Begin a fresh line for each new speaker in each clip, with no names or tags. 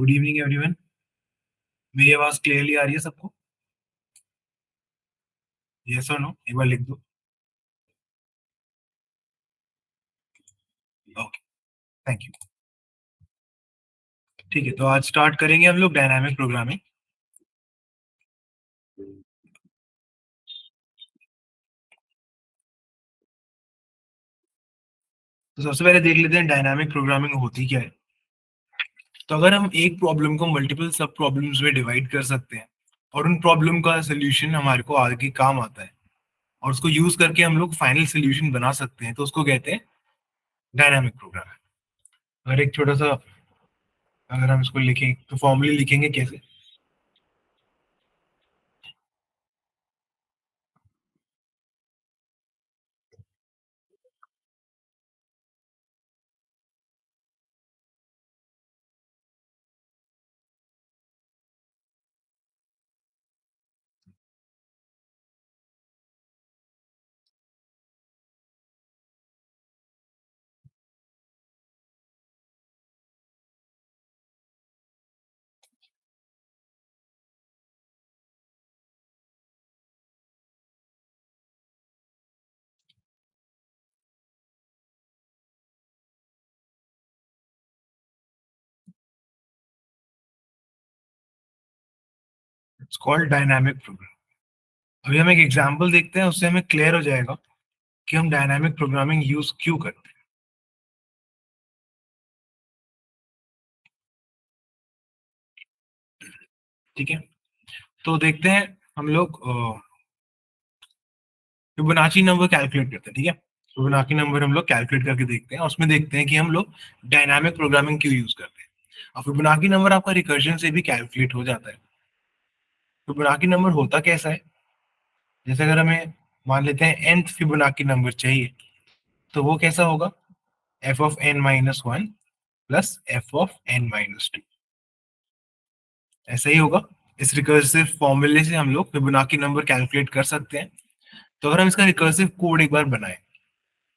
Good evening everyone. मेरी आवाज clearly आ रही है सबको? यस और नो एक बार लिख दो। Okay, thank you. ठीक है, तो आज स्टार्ट करेंगे हम लोग डायनामिक प्रोग्रामिंग। तो सबसे पहले देख लेते हैं डायनामिक प्रोग्रामिंग होती क्या है। तो अगर हम एक प्रॉब्लम को मल्टीपल सब प्रॉब्लम्स में डिवाइड कर सकते हैं और उन प्रॉब्लम का सोल्यूशन हमारे को आगे काम आता है और उसको यूज करके हम लोग फाइनल सोल्यूशन बना सकते हैं, तो उसको कहते हैं डायनामिक प्रोग्रामिंग। अगर एक छोटा सा, अगर हम इसको लिखें तो फॉर्मली लिखेंगे कैसे। It's called dynamic program. अभी हम एक एग्जांपल देखते हैं, उससे हमें क्लियर हो जाएगा कि हम डायनामिक प्रोग्रामिंग यूज क्यों करते हैं। ठीक है, तो देखते हैं हम लोग फिबोनाची नंबर कैलकुलेट करते हैं। ठीक है, फिबोनाची नंबर हम लोग कैलकुलेट करके देखते हैं और उसमें देखते हैं कि हम लोग डायनामिक प्रोग्रामिंग क्यों यूज करते हैं। और फिबोनाची नंबर आपका रिकर्जन से भी कैलकुलेट हो जाता है। फिबोनाची नंबर होता कैसा है, जैसे अगर हमें मान लेते हैं nth फिबोनाची नंबर चाहिए, तो वो कैसा होगा, f of n minus one plus f of n minus to, ऐसा ही होगा। इस रिकर्सिव फॉर्मूले से हम लोग फिबोनाची नंबर कैलकुलेट कर सकते हैं। तो अगर हम इसका रिकर्सिव कोड एक बार बनाएं,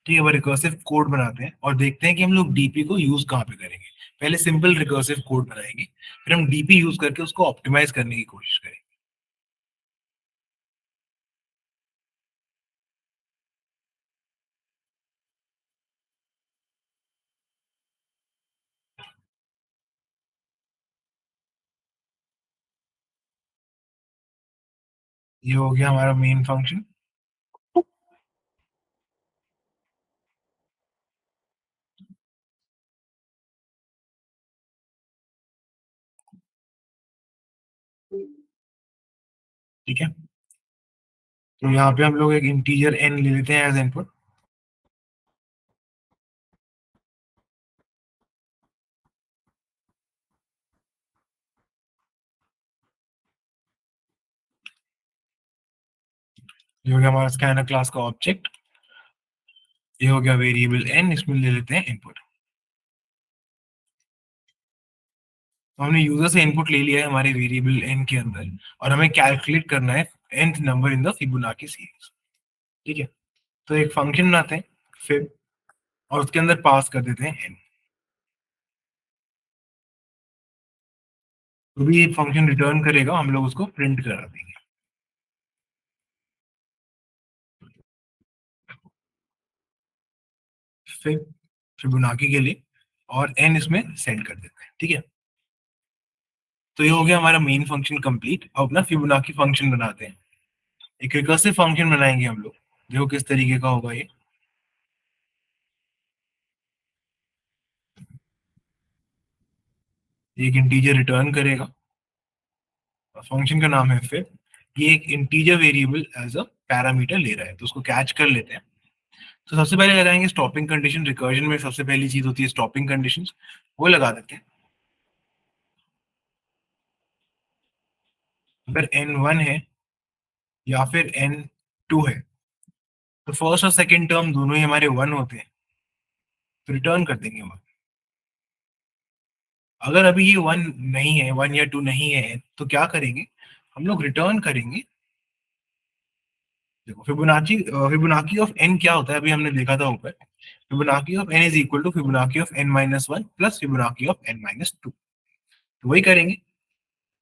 ठीक है, वो रिकर्सिव कोड बनाते हैं और देखते हैं कि हम लोग डीपी को यूज कहाँ पे करेंगे। पहले सिंपल रिकर्सिव कोड बनाएंगे, फिर हम डीपी यूज करके उसको ऑप्टिमाइज करने की कोशिश करेंगे। ये हो गया हमारा मेन फंक्शन। ठीक है, तो यहाँ पे हम लोग एक इंटीजर n ले लेते हैं एज इनपुट। ये हो गया हमारा स्कैनर क्लास का ऑब्जेक्ट। ये हो गया वेरिएबल n, इसमें ले लेते हैं इनपुट। तो हमने यूजर से इनपुट ले लिया है हमारे वेरिएबल n के अंदर और हमें कैलकुलेट करना है nth number in the Fibonacci series. ठीक है, तो एक फंक्शन बनाते हैं फिर, और उसके अंदर पास कर देते हैं n। तो भी एक फंक्शन रिटर्न करेगा, हम लोग उसको प्रिंट करा देंगे। फिर फिबोनाची के लिए और n इसमें सेंड कर देते हैं। ठीक है, तो ये हो गया हमारा मेन फंक्शन कंप्लीट। अब अपना फिबोनाची फंक्शन बनाते हैं। एक रिकर्सिव फंक्शन बनाएंगे हम लोग, देखो किस तरीके का होगा ये। एक इंटीजर रिटर्न करेगा, फंक्शन का नाम है फिर। ये एक integer variable as a parameter ले रहा है, तो उसको कैच कर लेते हैं। तो सबसे पहले लगाएंगे स्टॉपिंग कंडीशन। रिकर्जन में सबसे पहली चीज होती है स्टॉपिंग कंडीशंस, वो लगा देते हैं। अगर n1 है या फिर n2 है, तो फर्स्ट और सेकंड टर्म दोनों ही हमारे 1 होते हैं, तो रिटर्न कर देंगे 1। अगर अभी ये 1 नहीं है, 1 या 2 नहीं है, तो क्या करेंगे, हम लोग रिटर्न करेंगे। देखो फिबोनाची ऑफ n क्या होता है, अभी हमने देखा था ऊपर। Fibonacci of n is equal to Fibonacci of n minus one plus Fibonacci of n minus two. तो वही करेंगे,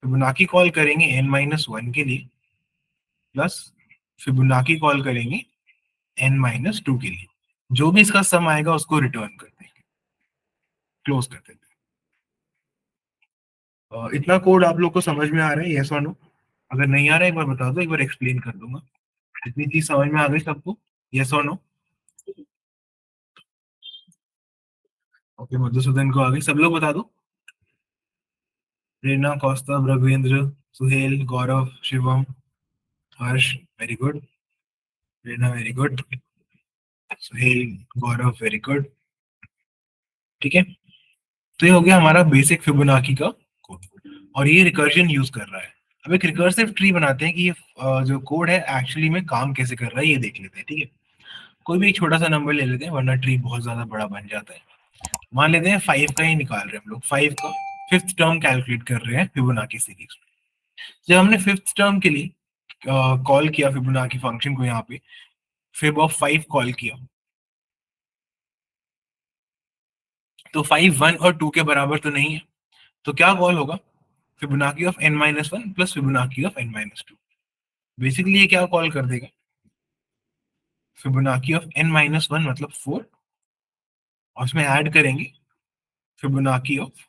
फिबोनाची कॉल करेंगे n-1 के लिए, प्लस फिबोनाची कॉल करेंगे n-2 के लिए। जो भी इसका सम आएगा उसको रिटर्न कर देंगे, क्लोज कर देते हैं। इतना कोड आप लोग को समझ में आ रहा है, यस और नो? अगर नहीं आ रहा है एक बार बता दो, एक बार एक्सप्लेन कर दूंगा। इतनी चीज समझ में आ गई सबको, यस और नो? ओके, मधुसूदन को आ गई, सब लोग बता दो। प्रेरणा, कौस्तभ, रघुवेंद्र, सुहेल, गौरव, शिवम, हर्ष, वेरी गुड। प्रेरणा वेरी गुड, सुहेल, गौरव वेरी गुड। ठीक है, तो ये हो गया हमारा बेसिक फिबोनाची का कोड, और ये रिकर्जन यूज कर रहा है। अब एक रिकर्सिव ट्री बनाते हैं कि ये जो कोड है एक्चुअली में काम कैसे कर रहा है, ये देख लेते हैं। ठीक है, कोई भी एक छोटा सा नंबर ले लेते हैं, वरना ट्री बहुत ज्यादा बड़ा बन जाता है। मान लेते हैं 5 का ही निकाल रहे हैं हम लोग, 5 का फिफ्थ टर्म कैलकुलेट कर रहे हैं फिबोनाची सीरीज में। जब हमने फिफ्थ टर्म के लिए कॉल किया फिबोनाची फंक्शन को, यहाँ पे फिब ऑफ 5 कॉल किया, तो 5 1 और 2 के बराबर तो नहीं है, तो क्या कॉल होगा? Fibonacci of n-1 plus Fibonacci of n-2। Basically ये क्या कॉल कर देगा? फिबोनाची ऑफ n-1 मतलब 4, और उसमें ऐड करेंगे फिबोनाची ऑफ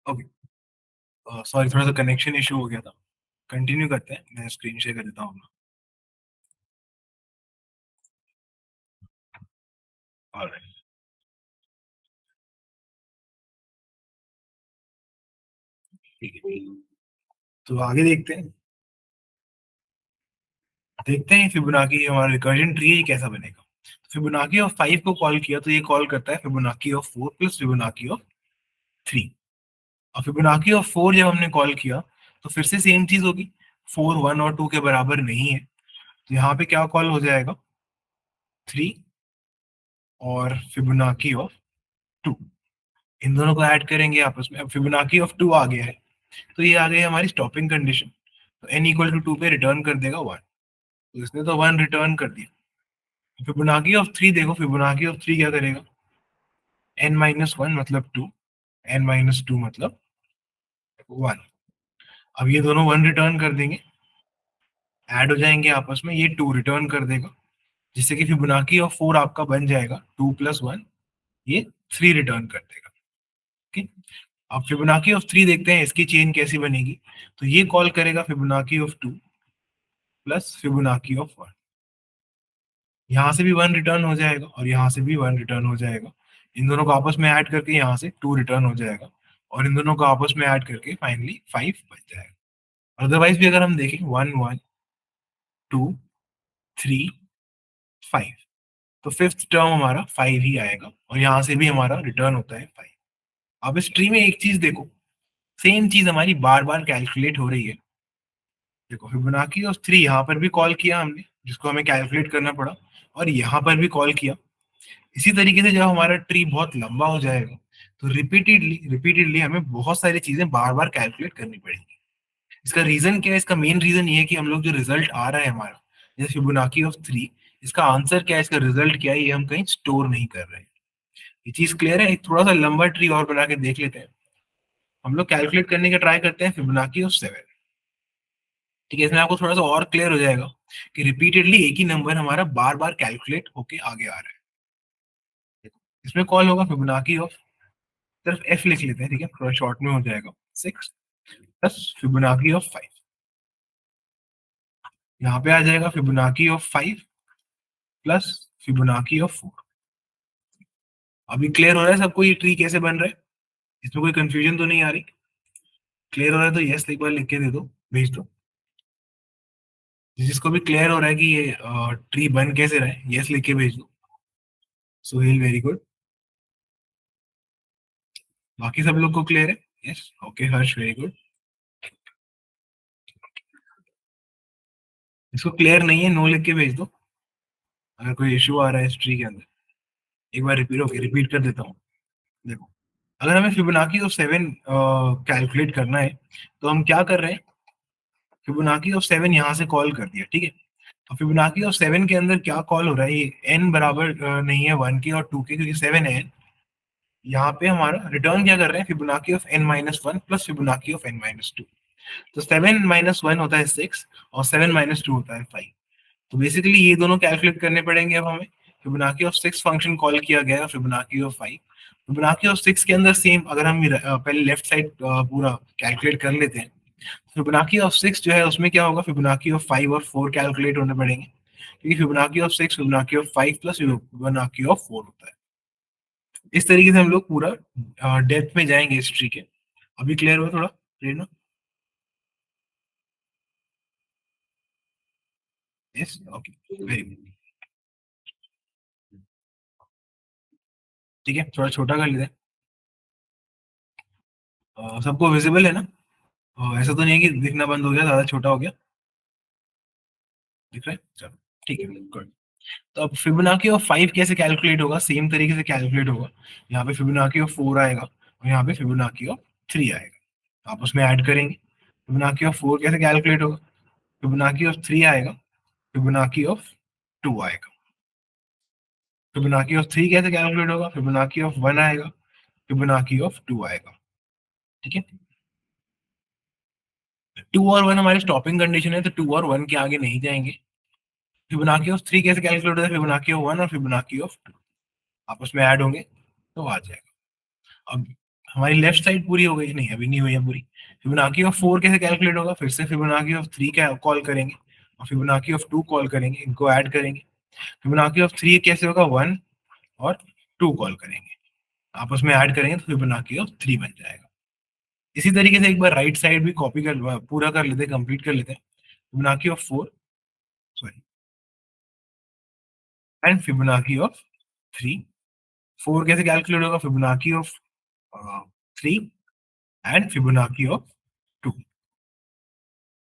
ओके, सॉरी थोड़ा सा कनेक्शन इशू हो गया था। कंटिन्यू करते हैं, मैं स्क्रीन शेयर कर देता हूँ। ऑलराइट, ठीक है, तो आगे देखते हैं। देखते हैं फिबोनाची हमारा रिकर्जन ट्री है कैसा बनेगा। फिबोनाची ऑफ 5 को कॉल किया तो ये कॉल करता है Fibonacci of 4 plus Fibonacci of 3। और फिबोनाची ऑफ 4 जब हमने कॉल किया तो फिर से सेम चीज होगी, 4 1 और 2 के बराबर नहीं है, तो यहाँ पे क्या कॉल हो जाएगा? 3 और फिबोनाची ऑफ 2, इन दोनों को ऐड करेंगे आपस में। अब फिबोनाची ऑफ 2 आ गया है, तो ये आ गई हमारी स्टॉपिंग कंडीशन, तो n इक्वल टू 2 पे रिटर्न कर देगा 1, तो इसने तो 1 रिटर्न कर दिया। फिबोनाची ऑफ 3 देखो, फिबोनाची ऑफ 3 क्या करेगा? n-1 मतलब 2, n-2 मतलब 1। अब ये दोनों 1 रिटर्न कर देंगे, ऐड हो जाएंगे आपस में, ये 2 रिटर्न कर देगा, जिससे कि फिबोनाची ऑफ 4 आपका बन जाएगा 2 प्लस 1, ये 3 रिटर्न कर देगा। ठीक, अब फिबोनाची ऑफ 3 देखते हैं इसकी चेन कैसी बनेगी। तो ये कॉल करेगा Fibonacci of 2 plus Fibonacci of 1, यहाँ से भी 1 रिटर्न हो जाएगा और यहाँ से भी 1 रिटर्न हो जाएगा। इन दोनों को आपस में ऐड करके यहाँ से 2 रिटर्न हो जाएगा, और इन दोनों को आपस में ऐड करके फाइनली 5 बच जाएगा। अदरवाइज भी अगर हम देखें 1 1 2 3 5, तो फिफ्थ टर्म हमारा 5 ही आएगा, और यहाँ से भी हमारा रिटर्न होता है 5। अब इस ट्री में एक चीज देखो, सेम चीज हमारी बार बार कैलकुलेट हो रही है। देखो फिबोनाची ऑफ 3 यहाँ पर भी कॉल किया हमने, जिसको हमें कैलकुलेट करना पड़ा, और यहाँ पर भी कॉल किया। इसी तरीके से जब हमारा ट्री बहुत लंबा हो जाएगा तो रिपीटेडली रिपीटेडली हमें बहुत सारी चीजें बार बार कैलकुलेट करनी पड़ेगी। इसका रीजन क्या है? इसका मेन रीजन ये है कि हम लोग जो रिजल्ट आ रहा है हमारा, जैसे फिबोनाची ऑफ 3, इसका आंसर क्या है, इसका रिजल्ट क्या है, ये हम कहीं स्टोर नहीं कर रहे हैं। ये चीज क्लियर है? एक थोड़ा सा लंबा ट्री और बना के देख लेते हैं। हम लोग कैलकुलेट करने का ट्राई करते हैं फिबोनाची ऑफ 7। ठीक है, इसमें आपको थोड़ा सा और क्लियर हो जाएगा कि रिपीटेडली एक ही नंबर हमारा बार बार कैलकुलेट होके आगे आ रहा है। इसमें कॉल होगा फिबोनाची ऑफ, सिर्फ एफ लिख लेते हैं, ठीक है, थोड़ा शॉर्ट में हो जाएगा, 6 प्लस फिबोनाची ऑफ 5। यहाँ पे आ जाएगा Fibonacci of 5 plus Fibonacci of 4। अभी क्लियर हो रहा है सबको ये ट्री कैसे बन रहा है? इसमें कोई कंफ्यूजन तो नहीं आ रही? क्लियर हो रहा है तो यस एक बार लिख के दे दो, भेज दो। जिसको भी क्लियर हो रहा है कि ये ट्री बन कैसे रहा है, यस लिख के भेज दो। Sohail very good. बाकी सब लोग को क्लियर है? यस ओके, हर्ष वेरी गुड। इसको क्लियर नहीं है नो लिख के भेज दो, अगर कोई इशू आ रहा है इस ट्री के अंदर। एक बार रिपीट, ओके रिपीट कर देता हूँ। देखो, अगर हमें फिबोनाकी ऑफ 7 कैलकुलेट करना है तो हम क्या कर रहे हैं, फिबोनाकी ऑफ 7 यहाँ से कॉल कर दिया, ठीक है। तो फिबोनाकी ऑफ 7 के अंदर क्या कॉल हो रहा है, ये एन बराबर नहीं है 1 के और 2 के, क्योंकि 7 है। यहाँ पे हमारा रिटर्न क्या कर रहे हैं, Fibonacci of n-1 plus Fibonacci of n-2। तो 7 - 1 होता है 6 और 7 - 2 होता है 5। तो बेसिकली ये दोनों कैलकुलेट करने पड़ेंगे अब हमें। फिबोनाकी ऑफ 6 फंक्शन कॉल किया गया है, फिबोनाकी ऑफ 5। फिबोनाकी ऑफ 6 के अंदर सेम, अगर हम पहले लेफ्ट साइड पूरा कैलकुलेट कर लेते हैं। फिबोनाकी ऑफ 6 जो है उसमें क्या होगा, फिबोनाकी ऑफ 5 और 4 कैलकुलेट होने पड़ेंगे, क्योंकि Fibonacci of 6 Fibonacci of 5 plus Fibonacci of 4 होता है। इस तरीके से हम लोग पूरा डेप्थ में जाएंगे इस ट्री के। अभी क्लियर हुआ थोड़ा, Prerna? Yes okay very good. ठीक है, थोड़ा छोटा कर लेते हैं। सबको विजिबल है ना? ऐसा तो नहीं है कि दिखना बंद हो गया, ज्यादा छोटा हो गया? दिख रहा है, चलो ठीक है गुड। तो अब फिबोनाकी ऑफ 5 कैसे कैलकुलेट होगा, सेम तरीके से कैलकुलेट होगा। यहाँ पे फिबोनाकी ऑफ 4 आएगा और यहाँ पे फिबोनाकी ऑफ 3 आएगा, आप उसमें ऐड करेंगे। फिबोनाकी ऑफ 4 कैसे कैलकुलेट होगा, फिबोनाकी ऑफ 3 आएगा, फिबोनाकी ऑफ 2 आएगा। फिबोनाकी ऑफ 3 कैसे कैलकुलेट होगा, फिबोनाकी ऑफ 1 आएगा, फिबोनाकी ऑफ 2 आएगा। ठीक है, 2 और 1 हमारी स्टॉपिंग कंडीशन है, तो 2 और 1 के आगे नहीं जाएंगे। फिबोनाकी ऑफ 3 कैसे कैलकुलेट होता है, फिबोनाकी ऑफ 1 और फिबोनाकी ऑफ 2 आपस में ऐड होंगे तो आ जाएगा। अब हमारी लेफ्ट साइड पूरी हो गई, नहीं अभी नहीं हुई है पूरी। फिबोनाकी ऑफ 4 कैसे कैलकुलेट होगा, फिर से फिबोनाकी ऑफ 3 का कॉल करेंगे और फिबोनाकी ऑफ 2 कॉल करेंगे, इनको ऐड करेंगे। फिबोनाकी ऑफ 3 कैसे होगा, 1 और 2 कॉल करेंगे, आपस में ऐड करेंगे तो फिबोनाकी ऑफ 3 बन जाएगा। इसी तरीके से एक बार राइट साइड भी कॉपी कर पूरा कर लेते हैं, कंप्लीट कर लेते हैं। Fibonacci of 4 sorry and Fibonacci of 3। 4 कैसे कैलकुलेट होगा, Fibonacci of 3 and Fibonacci of 2।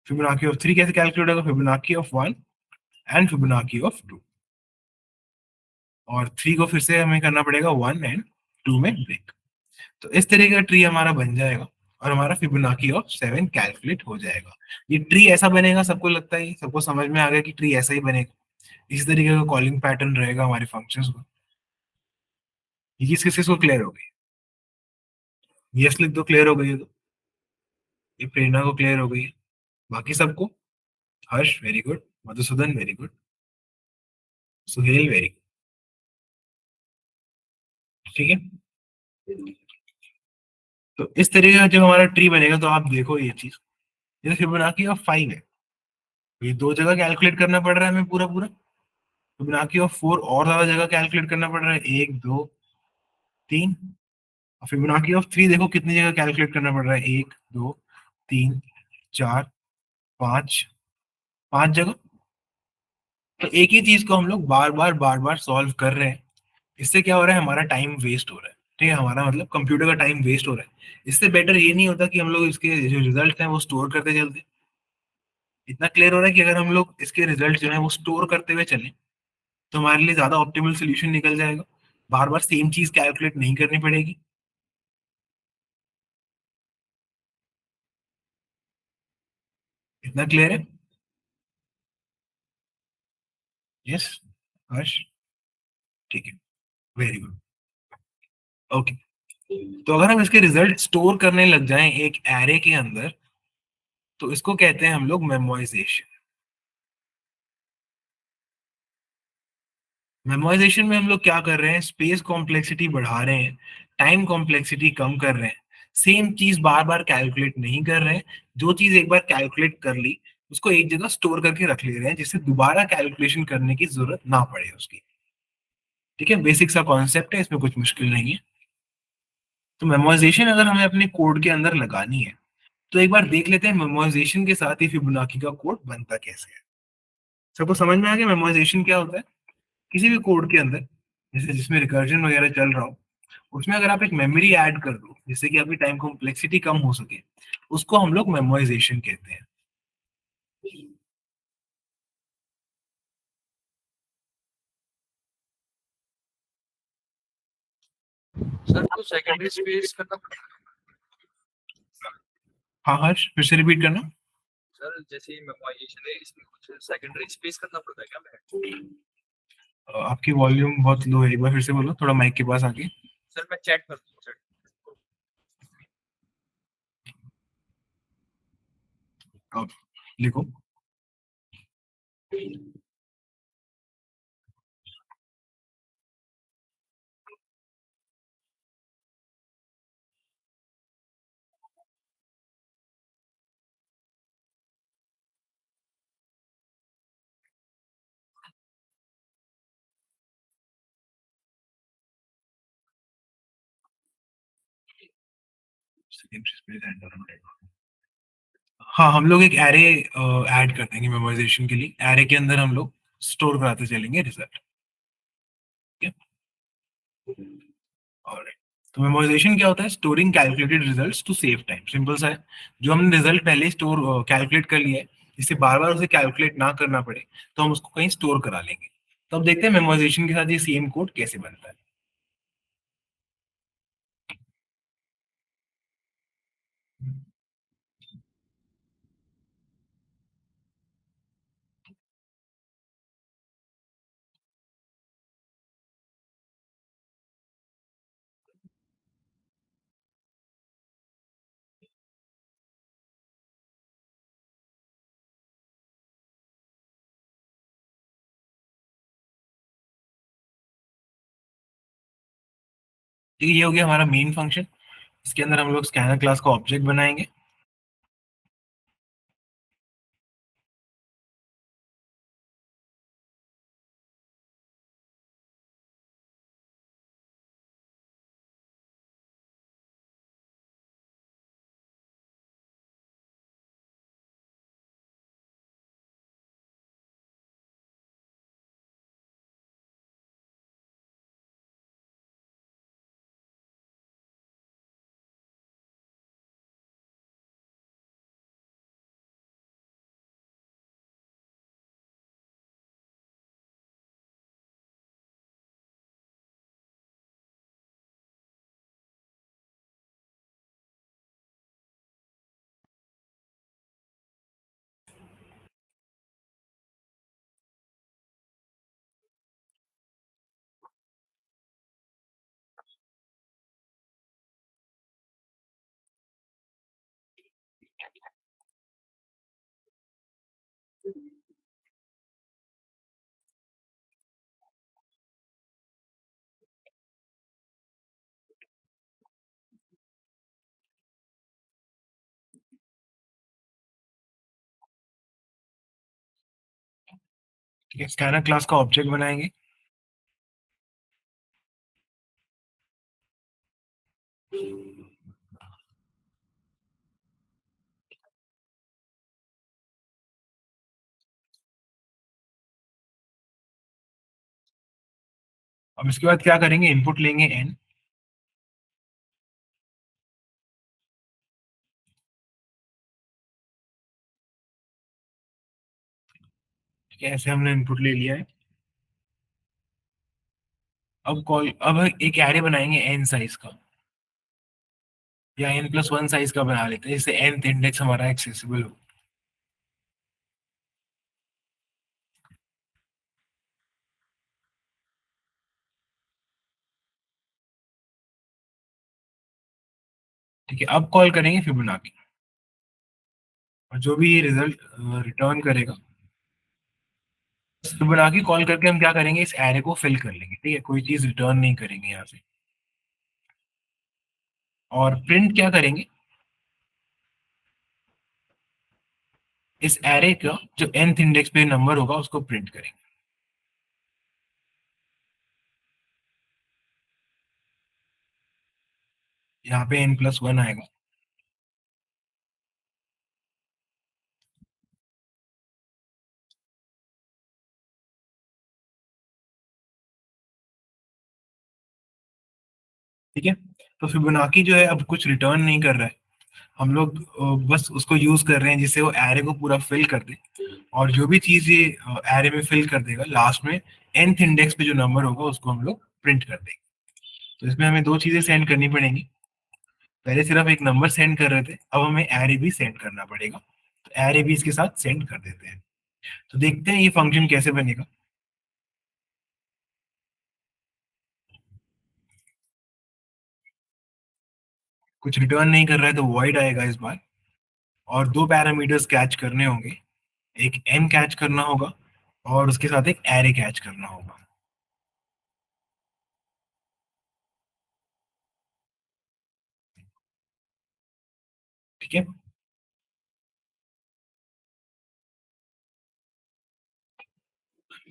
Fibonacci of 3 कैसे कैलकुलेट होगा, Fibonacci of 1 and Fibonacci of 2। और 3 को फिर से हमें करना पड़ेगा 1 एंड 2 में ब्रेक। तो इस तरीके का ट्री हमारा बन जाएगा और हमारा फिबोनाकी ऑफ 7 कैलकुलेट हो जाएगा। ये ट्री ऐसा बनेगा, सबको लगता है, सबको समझ में आ गया कि ट्री ऐसा ही बनेगा। इसी तरीके का कॉलिंग पैटर्न रहेगा हमारे फंक्शंस को। ये चीज किस को क्लियर हो गई? यस लिख दो, क्लियर हो गई है तो। ये प्रेरणा को क्लियर हो गई है, बाकी सबको? Harsh very good, Madhusudan very good, Suhail very good. ठीक है, तो इस तरीके का जब हमारा ट्री बनेगा तो आप देखो ये चीज, जैसे फिबोनाची ऑफ 5 है, ये दो जगह कैलकुलेट करना पड़ रहा है हमें पूरा पूरा। फिबोनाची ऑफ 4 और ज्यादा जगह कैलकुलेट करना पड़ रहा है, 1 2 3। और फिबोनाची ऑफ 3 देखो कितनी जगह कैलकुलेट करना पड़ रहा है, 1 2 3 4 5, 5 जगह। तो एक ही चीज को हम लोग बार बार सॉल्व कर रहे हैं। इससे क्या हो रहा है, हमारा टाइम वेस्ट हो रहा है। ठीक है, हमारा मतलब कंप्यूटर का टाइम वेस्ट हो रहा है। इससे बेटर ये नहीं होता कि हम लोग इसके जो रिजल्ट हैं वो स्टोर करते चलते। इतना क्लियर हो रहा है कि अगर हम लोग इसके रिजल्ट जो है वो स्टोर करते हुए चलें तो हमारे लिए ज्यादा ऑप्टिमल सोल्यूशन निकल जाएगा। बार बार सेम चीज कैलकुलेट नहीं करनी पड़ेगी। इतना क्लियर है? यस हर्ष, ठीक है वेरी गुड ओके। तो अगर हम इसके रिजल्ट स्टोर करने लग जाएं एक एरे के अंदर तो इसको कहते हैं हम लोग मेमोराइजेशन। मेमोराइजेशन में हम लोग क्या कर रहे हैं, स्पेस कॉम्प्लेक्सिटी बढ़ा रहे हैं, टाइम कॉम्प्लेक्सिटी कम कर रहे हैं। सेम चीज बार बार कैलकुलेट नहीं कर रहे हैं। जो चीज एक बार कैलकुलेट कर ली उसको एक जगह स्टोर करके रख ले रहे हैं जिससे दोबारा कैलकुलेशन करने की जरूरत ना पड़े उसकी। ठीक है, बेसिक सा कॉन्सेप्ट है, इसमें कुछ मुश्किल नहीं है। तो मेमोराइजेशन अगर हमें अपने कोड के अंदर लगानी है, तो एक बार देख लेते हैं मेमोराइजेशन के साथ ही फिबोनाची का कोड बनता कैसे है। सबको समझ में आ गया मेमोराइजेशन क्या होता है? किसी भी कोड के अंदर, जैसे जिसमें रिकर्जन वगैरह चल रहा हो, उसमें अगर आप एक मेमोरी ऐड कर दो जिससे कि आपकी टाइम कॉम्प्लेक्सिटी कम हो सके, उसको हम लोग मेमोराइजेशन कहते हैं।
सर तो सेकेंडरी स्पेस करना पड़ता
हाँ हर्ष, फिर से रिपीट करना।
है सर, जैसे मेमोराइजेशन है इसमें कुछ सेकेंडरी स्पेस करना पड़ता है क्या मैं?
आपकी वॉल्यूम बहुत लो है, एक बार फिर से बोलो थोड़ा माइक के पास आके।
सर मैं चैट कर दूँ सर।
अब लिखो। हाँ, हम लोग एक एरे ऐड कर देंगे मेमोराइजेशन के लिए। एरे के अंदर हम लोग स्टोर कराते चलेंगे रिजल्ट। ठीक है, ऑलराइट। तो मेमोराइजेशन क्या होता है? Storing calculated results to save time. Simple सा है, जो हमने रिजल्ट पहले स्टोर कैलकुलेट कर लिया है, जिससे बार बार उसे कैलकुलेट ना करना पड़े, तो हम उसको कहीं स्टोर करा लेंगे। तो अब देखते हैं मेमोराइजेशन के साथ ये सेम कोड कैसे बनता है। ठीक है, ये हो गया हमारा मेन फंक्शन। इसके अंदर हम लोग स्कैनर क्लास का ऑब्जेक्ट बनाएंगे। ठीक है, स्कैनर क्लास का ऑब्जेक्ट बनाएंगे। अब इसके बाद क्या करेंगे? इनपुट लेंगे n। ठीक है, ऐसे हमने इनपुट ले लिया है। अब एक एरे बनाएंगे n साइज का, या n+1 साइज का बना लेते हैं, जिससे nth इंडेक्स हमारा एक्सेसिबल हो। ठीक है, अब कॉल करेंगे फिबोनाची, और जो भी ये रिजल्ट रिटर्न करेगा, फिबोनाची कॉल करके हम क्या करेंगे? इस एरे को फिल कर लेंगे। ठीक है, कोई चीज रिटर्न नहीं करेंगे यहाँ से। और प्रिंट क्या करेंगे? इस एरे का जो nth इंडेक्स पे नंबर होगा उसको प्रिंट करेंगे। यहाँ पे n+1 आएगा। ठीक है, तो फिबोनाची जो है अब कुछ रिटर्न नहीं कर रहा है, हम लोग बस उसको यूज कर रहे हैं जिससे वो एरे को पूरा फिल कर दे, और जो भी चीज ये एरे में फिल कर देगा लास्ट में nth इंडेक्स पे जो नंबर होगा उसको हम लोग प्रिंट कर देंगे। तो इसमें हमें दो चीजें सेंड करनी पड़ेंगी। पहले सिर्फ एक नंबर सेंड कर रहे थे, अब हमें एरे भी सेंड करना पड़ेगा, तो एरे भी इसके साथ सेंड कर देते हैं। तो देखते हैं ये फंक्शन कैसे बनेगा। कुछ रिटर्न नहीं कर रहा है तो वॉइड आएगा इस बार, और दो पैरामीटर्स कैच करने होंगे, एक n कैच करना होगा और उसके साथ एक एरे कैच करना होगा। ठीक है,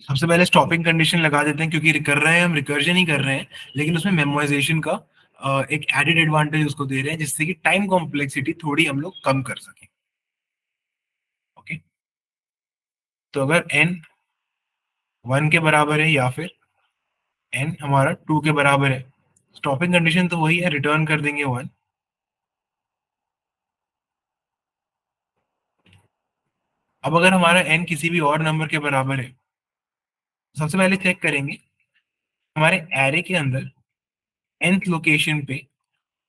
सबसे पहले स्टॉपिंग कंडीशन लगा देते हैं, क्योंकि कर रहे हैं हम रिकर्जन ही कर रहे हैं, लेकिन उसमें मेमोराइजेशन का एक एडेड एडवांटेज उसको दे रहे हैं, जिससे कि टाइम कॉम्प्लेक्सिटी थोड़ी हम लोग कम कर सकें। ओके, तो अगर n 1 के बराबर है या फिर n हमारा 2 के बराबर है, स्टॉपिंग कंडीशन तो वही है, रिटर्न कर देंगे 1। अब अगर हमारा n किसी भी और नंबर के बराबर है, सबसे पहले चेक करेंगे हमारे एरे के अंदर nth लोकेशन पे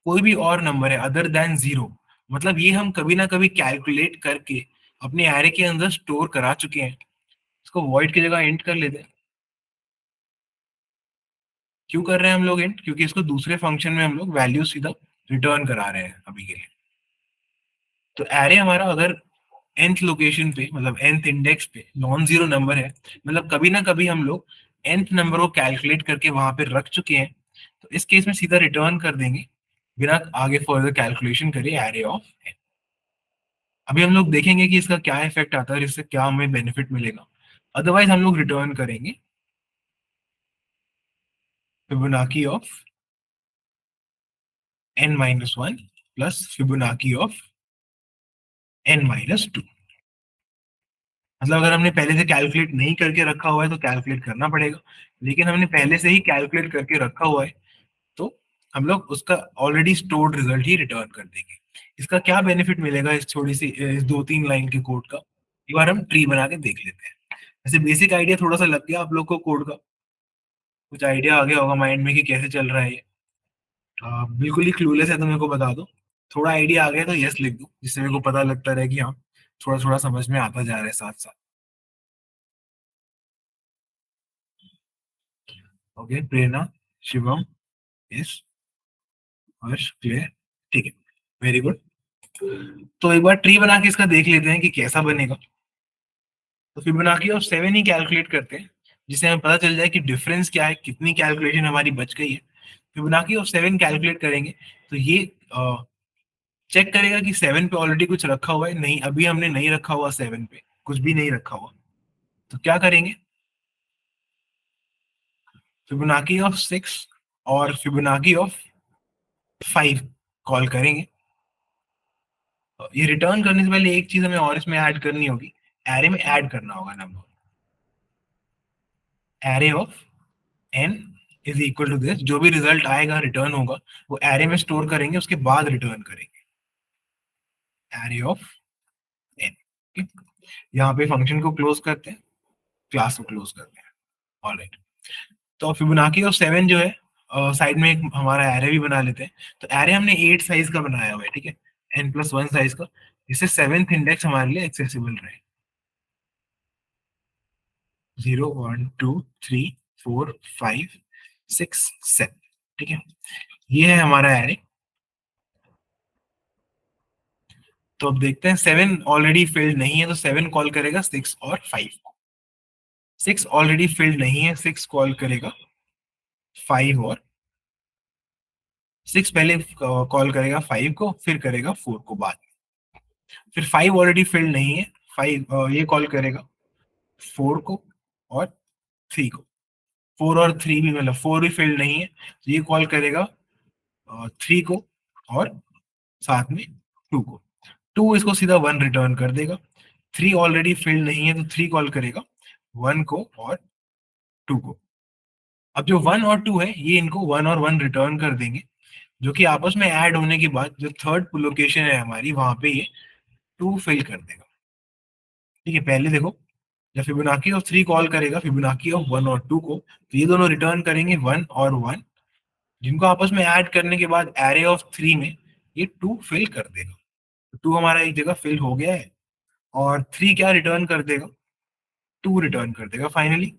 कोई भी और नंबर है अदर देन 0, मतलब ये हम कभी ना कभी कैलकुलेट करके अपने एरे के अंदर स्टोर करा चुके हैं। इसको वॉइड की जगह इंट कर लेते हैं। क्यों कर रहे हैं हम लोग इंट? क्योंकि इसको दूसरे फंक्शन में हम लोग वैल्यू सीधा रिटर्न करा रहे हैं अभी के लिए। तो एरे हमारा अगर nth लोकेशन पे, मतलब nth इंडेक्स पे नॉन जीरो नंबर है, मतलब कभी ना कभी हम लोग nth नंबर को कैलकुलेट करके वहां पे रख चुके हैं, तो इस केस में सीधा रिटर्न कर देंगे बिना आगे फर्दर कैलकुलेशन करे एरे ऑफ n। अभी हम लोग देखेंगे कि इसका क्या इफेक्ट आता है और इससे क्या हमें बेनिफिट मिलेगा। अदरवाइज हम लोग रिटर्न करेंगे Fibonacci of n-1 plus Fibonacci of n-2। मतलब अगर हमने पहले से कैलकुलेट नहीं करके रखा हुआ है तो कैलकुलेट करना पड़ेगा, लेकिन हमने पहले से ही कैलकुलेट करके रखा हुआ है तो हम लोग उसका ऑलरेडी स्टोर्ड रिजल्ट ही रिटर्न कर देंगे। इसका क्या बेनिफिट मिलेगा इस छोटी सी इस 2-3 लाइन के कोड का, एक बार हम ट्री बना के देख लेते हैं। ऐसे बेसिक आइडिया थोड़ा सा लग गया आप लोग को कोड का, कुछ आइडिया आ गया होगा माइंड में कि कैसे चल रहा है ये। बिल्कुल ही क्लूलेस है तो मेरे को बता दो, थोड़ा आइडिया आ गया तो यस लिख दो, जिससे मेरे को पता लगता रहे कि हाँ थोड़ा थोड़ा समझ में आता जा रहा है साथ साथ। ओके, प्रेरणा, शिवम, यस, हर्ष, क्लियर, ठीक है, वेरी गुड। तो एक बार ट्री बना के इसका देख लेते हैं कि कैसा बनेगा। तो फिबोनाची ऑफ 7 ही कैलकुलेट करते हैं, जिससे हमें पता चल जाए कि डिफरेंस क्या है, कितनी कैलकुलेशन हमारी बच गई है। फिबोनाची ऑफ 7 कैलकुलेट करेंगे तो ये चेक करेगा कि 7 पे ऑलरेडी कुछ रखा हुआ है, नहीं अभी हमने नहीं रखा हुआ, 7 पे कुछ भी नहीं रखा हुआ। तो क्या करेंगे, फिबोनाची ऑफ 6 और फिबोनाची ऑफ 5 कॉल करेंगे। ये रिटर्न करने से पहले एक चीज हमें और इसमें ऐड करनी होगी, एरे में ऐड करना होगा number, array of n is equal to this, जो भी रिजल्ट आएगा रिटर्न होगा वो एरे में स्टोर करेंगे, उसके बाद रिटर्न करेंगे एरे ऑफ n। यहाँ पे फंक्शन को क्लोज करते हैं, क्लास को क्लोज करते हैं। ऑलराइट, तो फिबोनाची ऑफ 7 जो है साइड में एक हमारा एरे भी बना लेते हैं। तो एरे हमने 8 साइज का बनाया हुआ है, ठीक है, n+1 साइज का, जिससे 7th इंडेक्स हमारे लिए एक्सेसिबल रहे। 0 1 2 3 4 5 6 7, ठीक है, ये है हमारा एरे। तो अब देखते हैं 7 ऑलरेडी फिल्ड नहीं है तो 7 कॉल करेगा 6 और 5 को। 6 ऑलरेडी फिल्ड नहीं है, 6 कॉल करेगा 5 और 6 पहले कॉल करेगा 5 को, फिर करेगा 4 को बाद में। फिर 5 ऑलरेडी फिल्ड नहीं है, 5 ये कॉल करेगा 4 को और 3 को। 4 और 3 भी मतलब 4 भी फील्ड नहीं है, तो ये कॉल करेगा 3 को और साथ में 2 को। 2 इसको सीधा 1 रिटर्न कर देगा। 3 ऑलरेडी फील्ड नहीं है, तो 3 कॉल करेगा 1 को और 2 को। अब जो 1 और 2 है, ये इनको 1 और 1 रिटर्न कर देंगे, जो कि आपस में ऐड होने के बाद जो थर्ड लोकेशन है हमारी, वहां पे ये 2 फिल कर देगा। ठीक है, पहले देखो, जब फिबोनाची ऑफ 3 कॉल करेगा फिबोनाची ऑफ 1 और 2 को, तो ये दोनों रिटर्न करेंगे 1 और 1, जिनको आपस में ऐड करने के बाद एरे ऑफ 3 में ये 2 फिल कर देगा। 2 हमारा एक जगह फिल हो गया है, और 3 क्या रिटर्न कर देगा? 2 रिटर्न कर देगा फाइनली।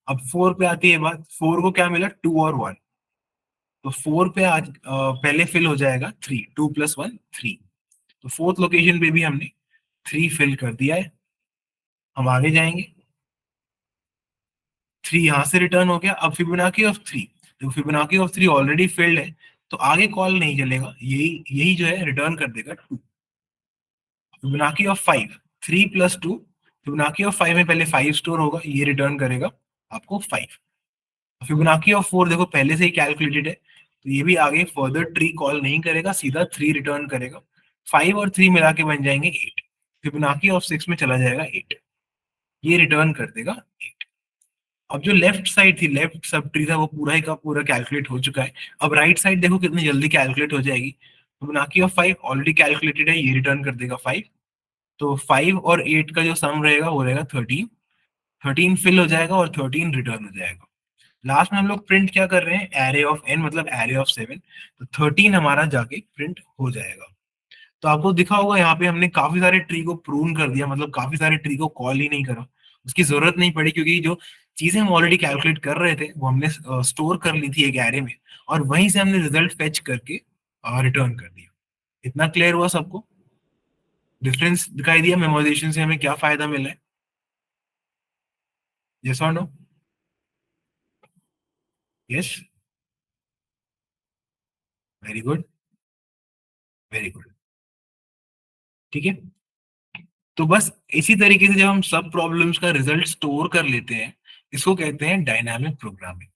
अब 4 पे आती है बात, 4 को क्या मिला? 2 और 1। तो 4 पे आज पहले फिल हो जाएगा 3, 2 प्लस 1 3। तो फोर्थ लोकेशन पे भी हमने 3 फिल कर दिया है। हम आगे जाएंगे, 3 यहाँ से रिटर्न हो गया। अब फिबोनाची ऑफ 3, तो फिबोनाची ऑफ 3 ऑलरेडी फिल्ड है, तो आगे कॉल नहीं चलेगा, यही यही जो है रिटर्न कर देगा 2। Fibonacci of 5, 3 plus 2, Fibonacci of 5 में पहले 5 स्टोर होगा, ये रिटर्न करेगा आपको 5। फिबोनाची ऑफ 4 देखो पहले से ही कैलकुलेटेड है, तो ये भी आगे फर्दर ट्री कॉल नहीं करेगा, सीधा 3 रिटर्न करेगा। 5 और 3 मिला के बन जाएंगे 8। फिबोनाची ऑफ 6 में चला जाएगा 8, ये रिटर्न कर देगा 8। अब जो लेफ्ट साइड थी, लेफ्ट सब ट्री था, वो पूरा ही का पूरा कैलकुलेट हो चुका है। अब राइट साइड देखो कितनी जल्दी कैलकुलेट हो जाएगी। फिबोनाची ऑफ 5 ऑलरेडी कैलकुलेटेड है, ये रिटर्न कर देगा 5। तो 5 और 8 का जो सम रहेगा वो रहेगा 13। 13 फिल हो जाएगा और 13 रिटर्न हो जाएगा। लास्ट में हम लोग प्रिंट क्या कर रहे हैं? एरे ऑफ n मतलब एरे ऑफ 7। तो 13 हमारा जाके प्रिंट हो जाएगा। तो आपको दिखा होगा यहाँ पे हमने काफी सारे ट्री को प्रून कर दिया, मतलब काफी सारे ट्री को कॉल ही नहीं करा, उसकी जरूरत नहीं पड़ी, क्योंकि जो चीजें हम ऑलरेडी कैलकुलेट कर रहे थे वो हमने स्टोर कर ली थी एक एरे में, और वहीं से हमने रिजल्ट फेच करके रिटर्न कर दिया। इतना क्लियर हुआ सबको? डिफरेंस दिखाई दिया मेमोराइजेशन से हमें क्या फायदा मिला है? यस और no? Yes, very good, very good. ठीक है, तो बस इसी तरीके से जब हम सब प्रॉब्लम्स का रिजल्ट स्टोर कर लेते हैं, इसको कहते हैं डायनामिक प्रोग्रामिंग।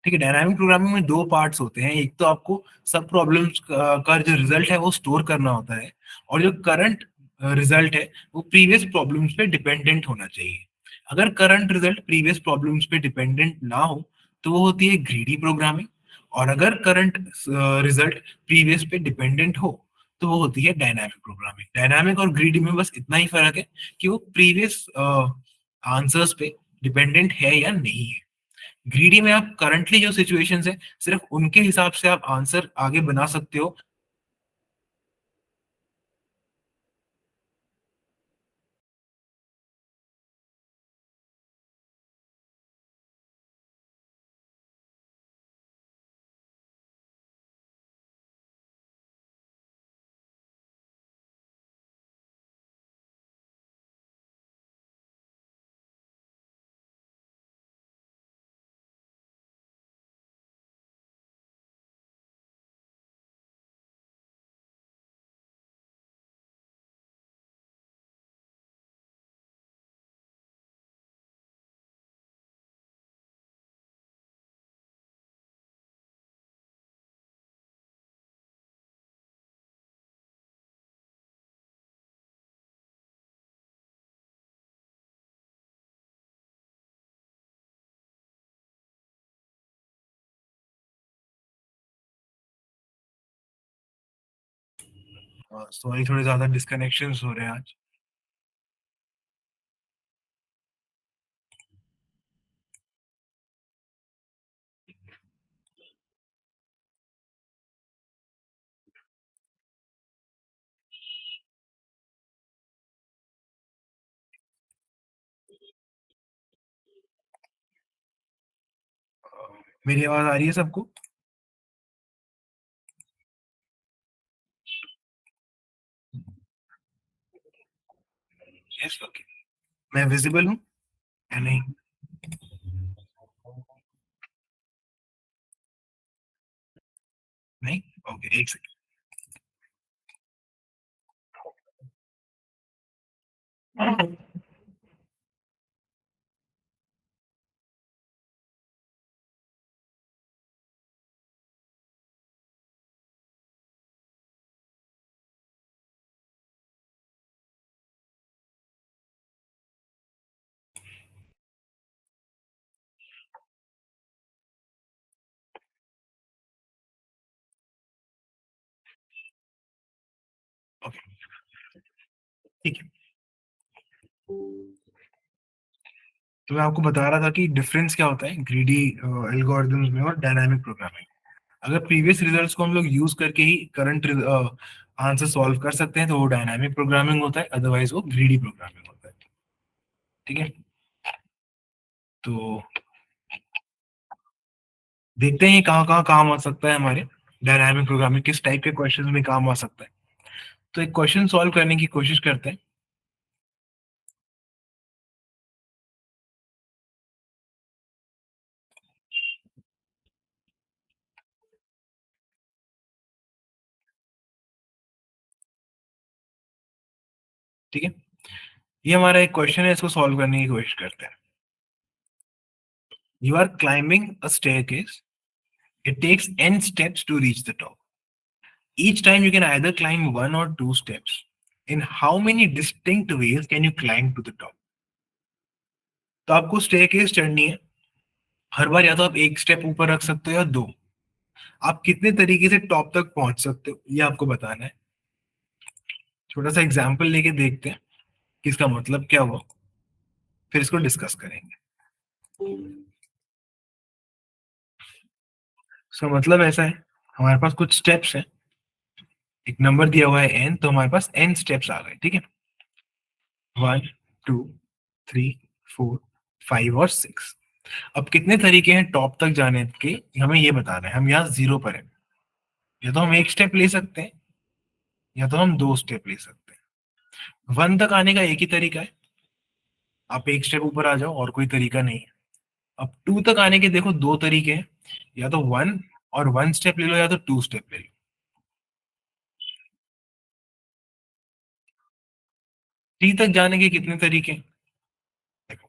ठीक है, डायनामिक प्रोग्रामिंग में दो पार्ट्स होते हैं, एक तो आपको सब प्रॉब्लम्स का जो रिजल्ट है वो स्टोर करना होता है, और जो करंट रिजल्ट है वो प्रीवियस प्रॉब्लम्स पे डिपेंडेंट होना चाहिए। अगर करंट रिजल्ट प्रीवियस प्रॉब्लम्स पे डिपेंडेंट ना हो, तो वो होती है ग्रीडी प्रोग्रामिंग। और अगर करंट रिजल्ट प्रीवियस पे डिपेंडेंट हो, तो वो होती है डायनामिक प्रोग्रामिंग। डायनामिक और ग्रीडी में बस इतना ही फर्क है कि वो प्रीवियस आंसर्स पे डिपेंडेंट है या नहीं है। ग्रीडी में आप करंटली जो सिचुएशंस है, सिर्फ उनके हिसाब से आप आंसर आगे बना सकते हो। सॉरी, थोड़े ज्यादा डिस्कनेक्शन हो रहे हैं आज। मेरी आवाज आ रही है सबको? Yes, okay. मैं विजिबल हूँ या नहीं? नहीं, ओके, एक सेकंड। ओके, ठीक है। तो मैं आपको बता रहा था कि डिफरेंस क्या होता है ग्रीडी एल्गोरिदम्स में और डायनामिक प्रोग्रामिंग। अगर प्रीवियस रिजल्ट्स को हम लोग यूज करके ही करंट आंसर सॉल्व कर सकते हैं तो वो डायनामिक प्रोग्रामिंग होता है, अदरवाइज वो ग्रीडी प्रोग्रामिंग होता है। ठीक है, तो देखते हैं कहाँ कहाँ काम आ सकता है हमारे डायनामिक प्रोग्रामिंग, किस टाइप के क्वेश्चन में काम आ सकता है। तो एक क्वेश्चन सॉल्व करने की कोशिश करते हैं। ठीक है, ये हमारा एक क्वेश्चन है, इसको सॉल्व करने की कोशिश करते हैं। You are climbing a staircase, it takes n steps to reach the top. Each time you can either climb one or two steps. In how many distinct ways can you climb to the top? तो आपको staircase चढ़नी है, हर बार या तो आप एक step ऊपर रख सकते हो या दो। आप कितने तरीके से टॉप तक पहुंच सकते हो ये आपको बताना है। छोटा सा एग्जांपल लेके देखते हैं कि इसका मतलब क्या हुआ, फिर इसको डिस्कस करेंगे। इसका मतलब ऐसा है, हमारे पास कुछ स्टेप्स हैं, एक नंबर दिया हुआ है n, तो हमारे पास n स्टेप्स आ गए। ठीक है, 1 2 3 4 5 और 6। अब कितने तरीके हैं टॉप तक जाने के, हमें ये बताना है। हम यहाँ 0 पर हैं, या तो हम एक स्टेप ले सकते हैं या तो हम दो स्टेप ले सकते हैं। 1 तक आने का एक ही तरीका है, आप एक स्टेप ऊपर आ जाओ, और कोई तरीका नहीं है। अब 2 तक आने के देखो दो तरीके हैं, या तो 1 और 1 स्टेप ले लो, या तो 2 स्टेप ले लो। 3 तक जाने के कितने तरीके हैं, देखो,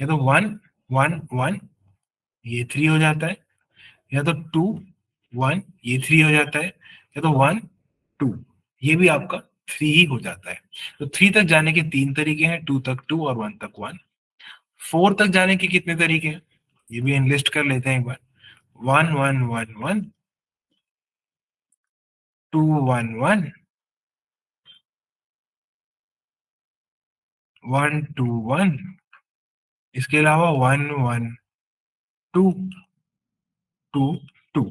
या तो 1 1 1, ये 3 हो जाता है, या तो 2 1, ये 3 हो जाता है, या तो 1 2, ये भी आपका 3 ही हो जाता है। तो 3 तक जाने के तीन तरीके हैं, 2 तक 2 और 1 तक 1। 4 तक जाने के कितने तरीके हैं, ये भी एनलिस्ट कर लेते हैं एक बार। 1 1 1 1, 2 1 1, 1 2 1, इसके अलावा 1 1 2 2 2।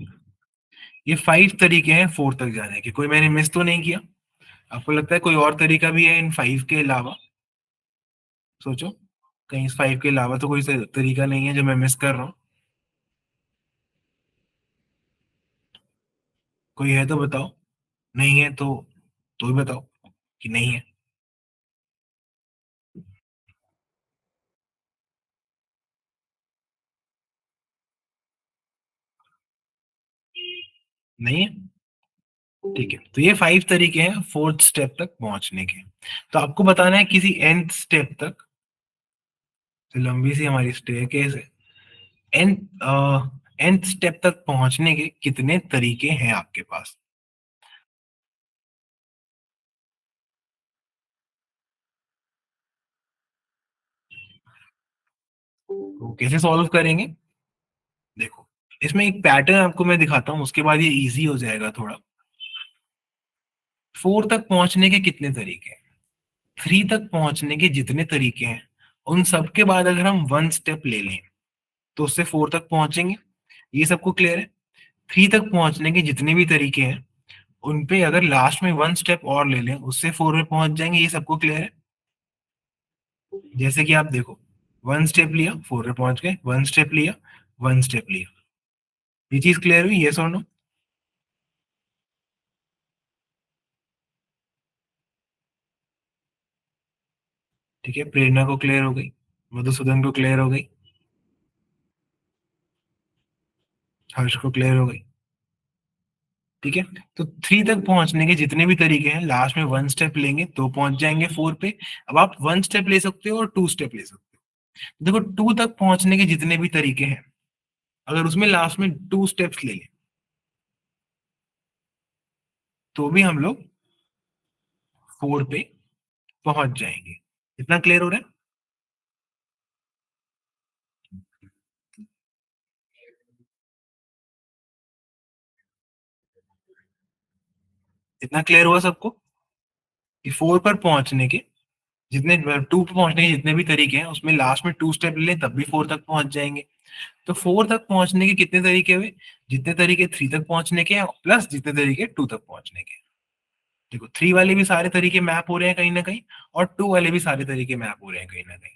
ये 5 तरीके हैं 4 तक जाने के। कोई मैंने मिस तो नहीं किया? आपको लगता है कोई और तरीका भी है इन 5 के अलावा? सोचो, कहीं इस 5 के अलावा तो कोई तरीका नहीं है जो मैं मिस कर रहा हूँ? कोई है तो बताओ, नहीं है तो भी बताओ कि नहीं है। नहीं है, ठीक है। तो ये 5 तरीके हैं फोर्थ स्टेप तक पहुंचने के। तो आपको बताना है किसी nth स्टेप तक, तो लंबी सी हमारी स्टेयरकेस है, एन nth स्टेप तक पहुंचने के कितने तरीके हैं आपके पास? तो कैसे सॉल्व करेंगे, देखो, इसमें एक पैटर्न आपको मैं दिखाता हूँ, उसके बाद ये इजी हो जाएगा थोड़ा। 4 तक पहुंचने के कितने तरीके हैं, 3 तक पहुंचने के जितने तरीके हैं, उन सब के बाद अगर हम 1 स्टेप ले लें तो उससे 4 तक पहुंचेंगे। ये सबको क्लियर है? 3 तक पहुंचने के जितने भी तरीके हैं, उन पे अगर लास्ट में 1 स्टेप और ले लें उससे 4 में पहुंच जाएंगे। ये सबको क्लियर है? जैसे कि आप देखो, 1 स्टेप लिया 4 में पहुंच गए, 1 स्टेप लिया 1 स्टेप लिया। ये चीज क्लियर हुई, ये सुनो। ठीक है, प्रेरणा को क्लियर हो गई, मधुसूदन को क्लियर हो गई, हर्ष को क्लियर हो गई। ठीक है। तो 3 तक पहुंचने के जितने भी तरीके हैं, लास्ट में 1 स्टेप लेंगे तो पहुंच जाएंगे 4 पे। अब आप 1 स्टेप ले सकते हो और 2 स्टेप ले सकते हो। देखो 2 तक पहुंचने के जितने भी तरीके हैं, अगर उसमें लास्ट में 2 स्टेप्स ले लें तो भी हम लोग 4 पे पहुंच जाएंगे। इतना क्लियर हो रहा है? इतना क्लियर हुआ सबको कि 4 पर पहुंचने के जितने 2 पे पहुंचने के जितने भी तरीके हैं, उसमें लास्ट में 2 स्टेप ले लें तब भी 4 तक पहुंच जाएंगे। तो 4 तक पहुंचने के कितने तरीके हुए? जितने तरीके 3 तक पहुंचने के हैं प्लस जितने तरीके 2 तक पहुंचने के हैं। देखो 3 वाले भी सारे तरीके मैप हो रहे हैं कहीं ना कहीं, और 2 वाले भी सारे तरीके मैप हो रहे हैं कहीं ना कहीं।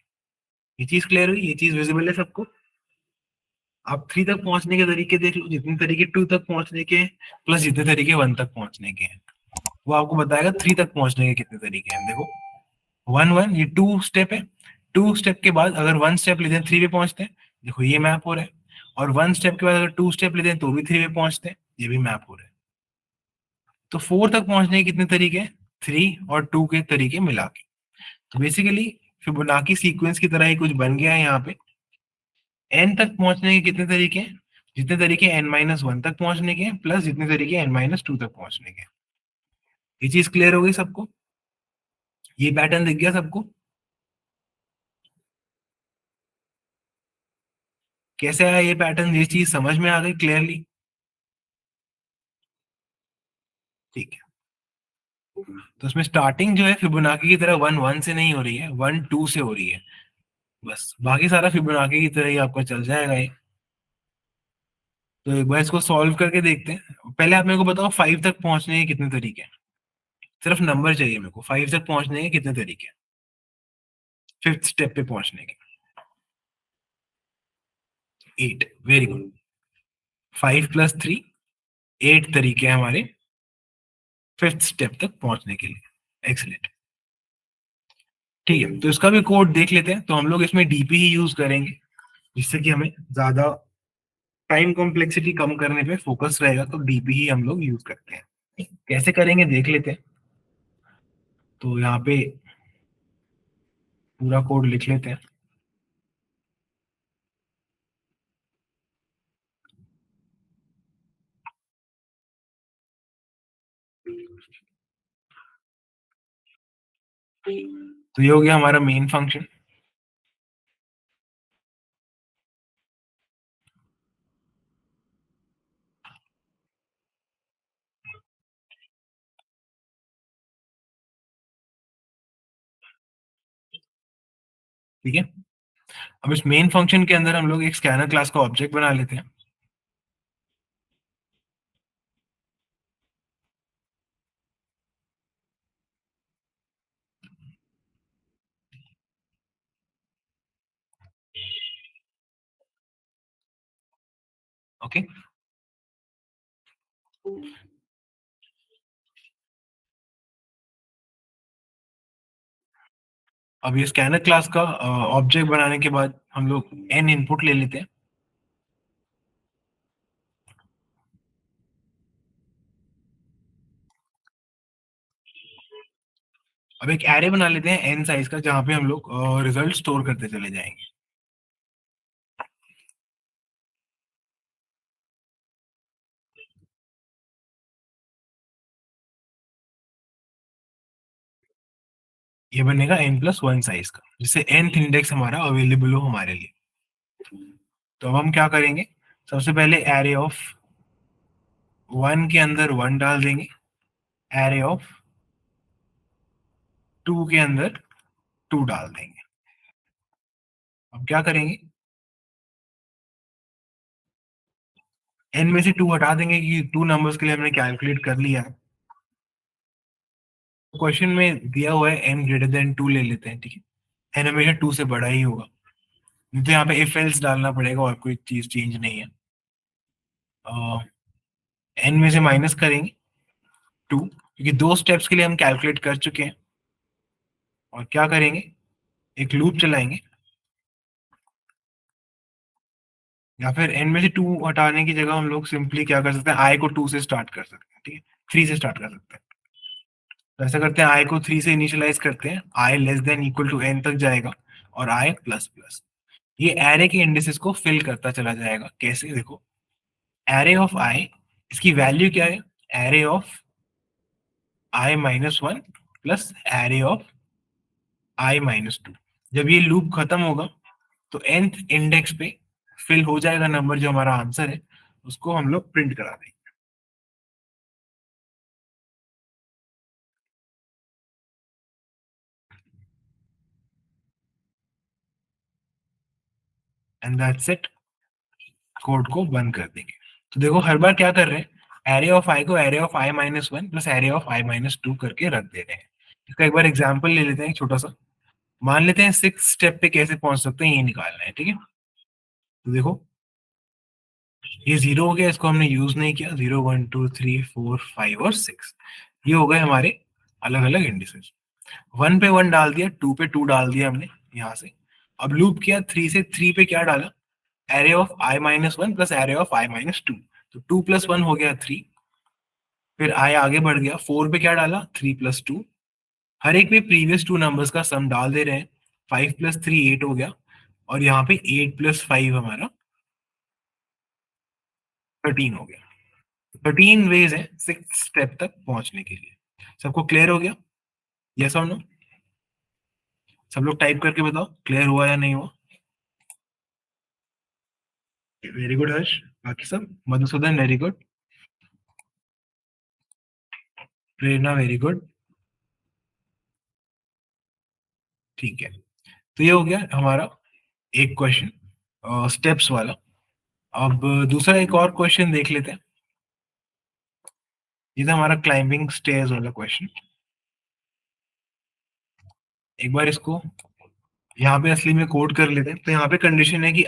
ये चीज क्लियर हुई? ये चीज विजिबल है सबको? आप 3 तक पहुंचने के तरीके देख लो, जितने तरीके 2 तक पहुंचने के हैं प्लस जितने तरीके 1 तक पहुंचने के हैं, वो आपको बताएगा 3 तक पहुंचने के कितने तरीके हैं। देखो 1 1 ये 2 स्टेप है। 2 स्टेप के बाद अगर 1 स्टेप लेते हैं 3 पे पहुंचते हैं। देखो ये मैप हो रहा है। और 1 स्टेप के बाद अगर 2 स्टेप लेते हैं तो भी 3 पे पहुंचते हैं। ये भी मैप हो रहा है। तो 4 तक पहुंचने के कितने तरीके हैं? 3 और 2 के तरीके मिला के। तो बेसिकली फिबोनाची सीक्वेंस की तरह ही कुछ बन गया है यहाँ पे। n तक पहुंचने के कितने तरीके हैं? जितने तरीके n-1 तक पहुंचने के हैं प्लस जितने तरीके n-2 तक पहुंचने के हैं। ये चीज क्लियर हो गई सबको? ये पैटर्न दिख गया सबको? कैसे आया ये पैटर्न? ये चीज समझ में आ गई क्लियरली? ठीक है। तो उसमें स्टार्टिंग जो है फिबोनाची की तरह 1 1 से नहीं हो रही है, 1 2 से हो रही है। बस बाकी सारा फिबोनाची की तरह ही आपका चल जाएगा ये। तो एक बार इसको सॉल्व करके देखते हैं। पहले आप मेरे को बताओ 5 तक पहुंचने के कितने तरीके हैं? सिर्फ नंबर चाहिए मेरे को। 5 तक पहुंचने के कितने तरीके हैं? 5th स्टेप पे पहुंचने के? 8। Very good. 5 + 3 8 तरीके हैं हमारे 5th स्टेप तक पहुंचने के लिए। एक्सलेंट। ठीक है, तो इसका भी कोड देख लेते हैं। तो हम लोग इसमें डीपी ही यूज करेंगे, जिससे कि हमें ज्यादा टाइम कॉम्प्लेक्सिटी कम करने पे फोकस रहेगा। तो डीपी ही हम लोग यूज करते हैं। कैसे करेंगे देख लेते हैं। तो यहाँ पे पूरा कोड लिख लेते हैं। तो ये हो गया हमारा मेन फंक्शन। ठीक है। अब इस मेन फंक्शन के अंदर हम लोग एक स्कैनर क्लास का ऑब्जेक्ट बना लेते हैं। ओके। अब ये स्कैनर क्लास का ऑब्जेक्ट बनाने के बाद हम लोग n इनपुट ले लेते हैं। अब एक एरे बना लेते हैं n साइज का, जहां पे हम लोग रिजल्ट स्टोर करते चले जाएंगे। ये बनेगा n+1 साइज का, जिससे nth इंडेक्स हमारा अवेलेबल हो हमारे लिए। तो अब हम क्या करेंगे? सबसे पहले एरे ऑफ 1 के अंदर 1 डाल देंगे। एरे ऑफ 2 के अंदर 2 डाल देंगे। अब क्या करेंगे? n में से 2 हटा देंगे, कि 2 नंबर्स के लिए हमने कैलकुलेट कर लिया है। क्वेश्चन में दिया हुआ है n greater than 2 ले लेते हैं। ठीक है, n हमेशा 2 से बड़ा ही होगा। नहीं तो यहाँ पे इफ एल्स डालना पड़ेगा, और कोई चीज चेंज नहीं है। n में से माइनस करेंगे 2, क्योंकि 2 स्टेप्स के लिए हम कैलकुलेट कर चुके हैं। और क्या करेंगे? एक लूप चलाएंगे। या फिर n में से 2 हटाने की जगह हम लोग सिंपली क्या कर सकते हैं, i को 2 से स्टार्ट कर सकते हैं, ठीक है, 3 से स्टार्ट कर सकते हैं। तो ऐसा करते हैं, i को 3 से इनिशियलाइज करते हैं, i less than equal to n तक जाएगा और i प्लस प्लस, ये एरे के इंडिसेस को फिल करता चला जाएगा। कैसे, देखो, एरे ऑफ i, इसकी वैल्यू क्या है, array of i minus one plus array of i minus two. जब ये लूप खत्म होगा तो nth इंडेक्स पे फिल हो जाएगा नंबर, जो हमारा आंसर है उसको हम लोग प्रिंट करा देंगे। एंड दैट्स इट, कोड को बंद कर देंगे। तो देखो हर बार क्या कर रहे हैं, एरे ऑफ आई को array of i minus one plus array of i minus to करके रख दे रहे हैं। इसका एक बार एग्जाम्पल ले लेते हैं, एक छोटा सा। मान लेते हैं 6 स्टेप पे कैसे पहुंच सकते हैं ये निकालना है, ठीक है। तो देखो, ये 0 हो गया, इसको हमने यूज नहीं किया, 0 1 2 3 4 5 और 6, ये हो गए हमारे अलग अलग इंडिसेस। 1 पे 1 डाल दिया, 2 पे 2 डाल दिया हमने यहाँ से। अब लूप किया, 3 से 3 पे क्या डाला, array of i minus one plus array of i minus two. तो 2 प्लस 1 हो गया 3, फिर आई आगे बढ़ गया, 4 पे क्या डाला, 3 प्लस 2। हर एक पे प्रीवियस टू नंबर्स का सम डाल दे रहे हैं, 5 प्लस 3 8 हो गया, और यहाँ पे 8 प्लस 5 हमारा 13 हो गया। 13 वेज है 6 स्टेप तक पहुंचने के लिए। सबको क्लियर हो गया, यस और नो? सब लोग टाइप करके बताओ क्लियर हुआ या नहीं हुआ। वेरी गुड हर्ष, बाकी सब, मधुसूदन वेरी गुड, प्रेरणा वेरी गुड, ठीक है। तो ये हो गया हमारा एक क्वेश्चन स्टेप्स वाला। अब दूसरा एक और क्वेश्चन देख लेते हैं। ये था हमारा क्लाइंबिंग स्टेयर्स वाला क्वेश्चन। एक बार इसको यहाँ पे असली में कोड कर लेते हैं। तो यहाँ पे कंडीशन है कि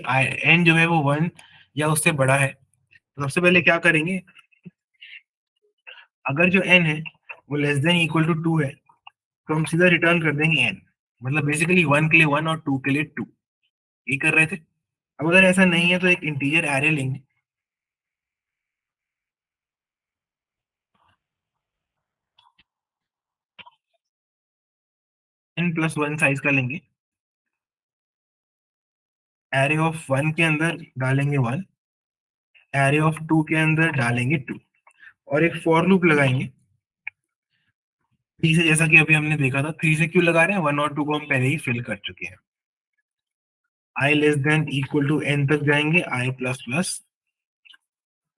एन जो है वो 1 या उससे बड़ा है। तो सबसे पहले क्या करेंगे, अगर जो एन है वो लेस देन इक्वल टू 2 है तो हम सीधा रिटर्न कर देंगे एन। मतलब बेसिकली 1 के लिए 1 और 2 के लिए 2, ये कर रहे थे। अब अगर ऐसा नहीं है तो एक इंटीजर एरे लेंगे, एन प्लस वन साइज का लेंगे, एरे ऑफ 1 के अंदर डालेंगे 1, एरे ऑफ 2 के अंदर डालेंगे 2, और एक फॉर लूप लगाएंगे 3 से, जैसा कि अभी हमने देखा था। 3 से क्यों लगा रहे हैं, 1 और 2 को हम पहले ही फिल कर चुके हैं। I less than equal to n तक जाएंगे, आई प्लस प्लस,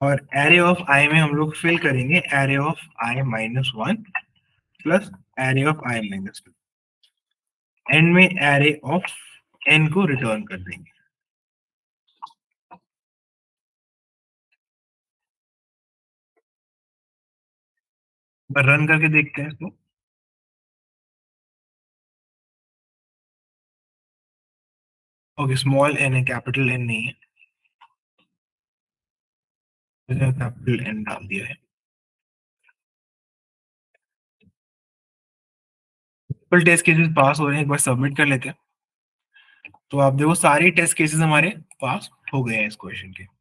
और एरे ऑफ आई में हम लोग फिल करेंगे array of i minus one plus array of i minus two. End में एरे ऑफ एन को रिटर्न कर देंगे। रन करके देखते हैं इसको। ओके, स्मॉल एन है, कैपिटल एन नहीं है, कैपिटल एन डाल दिया है। ट्रिपल टेस्ट केसेस पास हो रहे हैं, एक बार सबमिट कर लेते हैं। तो आप देखो सारे टेस्ट केसेस हमारे पास हो गए हैं इस क्वेश्चन के।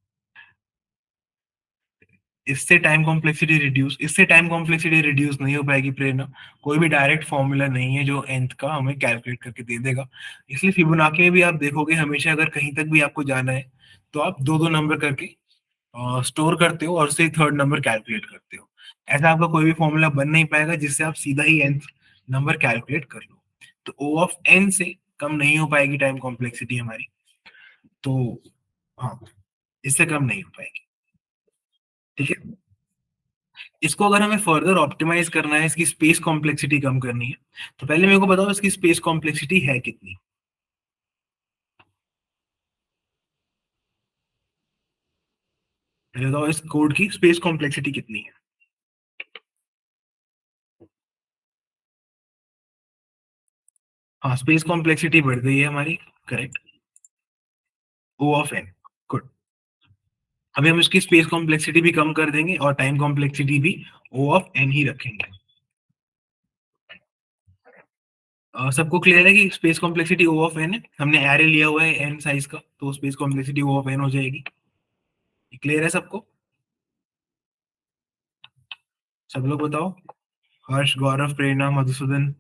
इससे टाइम कॉम्प्लेक्सिटी रिड्यूस नहीं हो पाएगी प्रेरणा। कोई भी डायरेक्ट फॉर्मूला नहीं है जो nth का हमें कैलकुलेट करके दे देगा। इसलिए फिबोनाची में भी आप देखोगे हमेशा, अगर कहीं तक भी आपको जाना है तो आप दो दो नंबर करके स्टोर करते हो और उससे थर्ड नंबर कैलकुलेट करते हो। ऐसा आपका कोई भी फॉर्मूला बन नहीं पाएगा जिससे आप सीधा ही nth नंबर कैलकुलेट कर लो। तो O ऑफ n से कम नहीं हो पाएगी टाइम कॉम्प्लेक्सिटी हमारी। तो हाँ, इससे कम नहीं हो पाएगी, ठीक है। इसको अगर हमें फर्दर ऑप्टिमाइज करना है, इसकी स्पेस कॉम्प्लेक्सिटी कम करनी है, तो पहले मेरे को बताओ इसकी स्पेस कॉम्प्लेक्सिटी है कितनी। पहले बताओ इस कोड की स्पेस कॉम्प्लेक्सिटी कितनी है। हाँ, स्पेस कॉम्प्लेक्सिटी बढ़ गई है हमारी, correct, O of n, good. अभी हम इसकी स्पेस कॉम्प्लेक्सिटी भी कम कर देंगे और टाइम कॉम्प्लेक्सिटी भी ओ ऑफ एन ही रखेंगे। सबको क्लियर है कि space complexity O of n है, हमने एरे लिया हुआ है एन साइज का, तो space complexity O of n हो जाएगी। क्लियर है सबको? सब लोग बताओ। हर्ष, गौरव, प्रेरणा, मधुसूदन।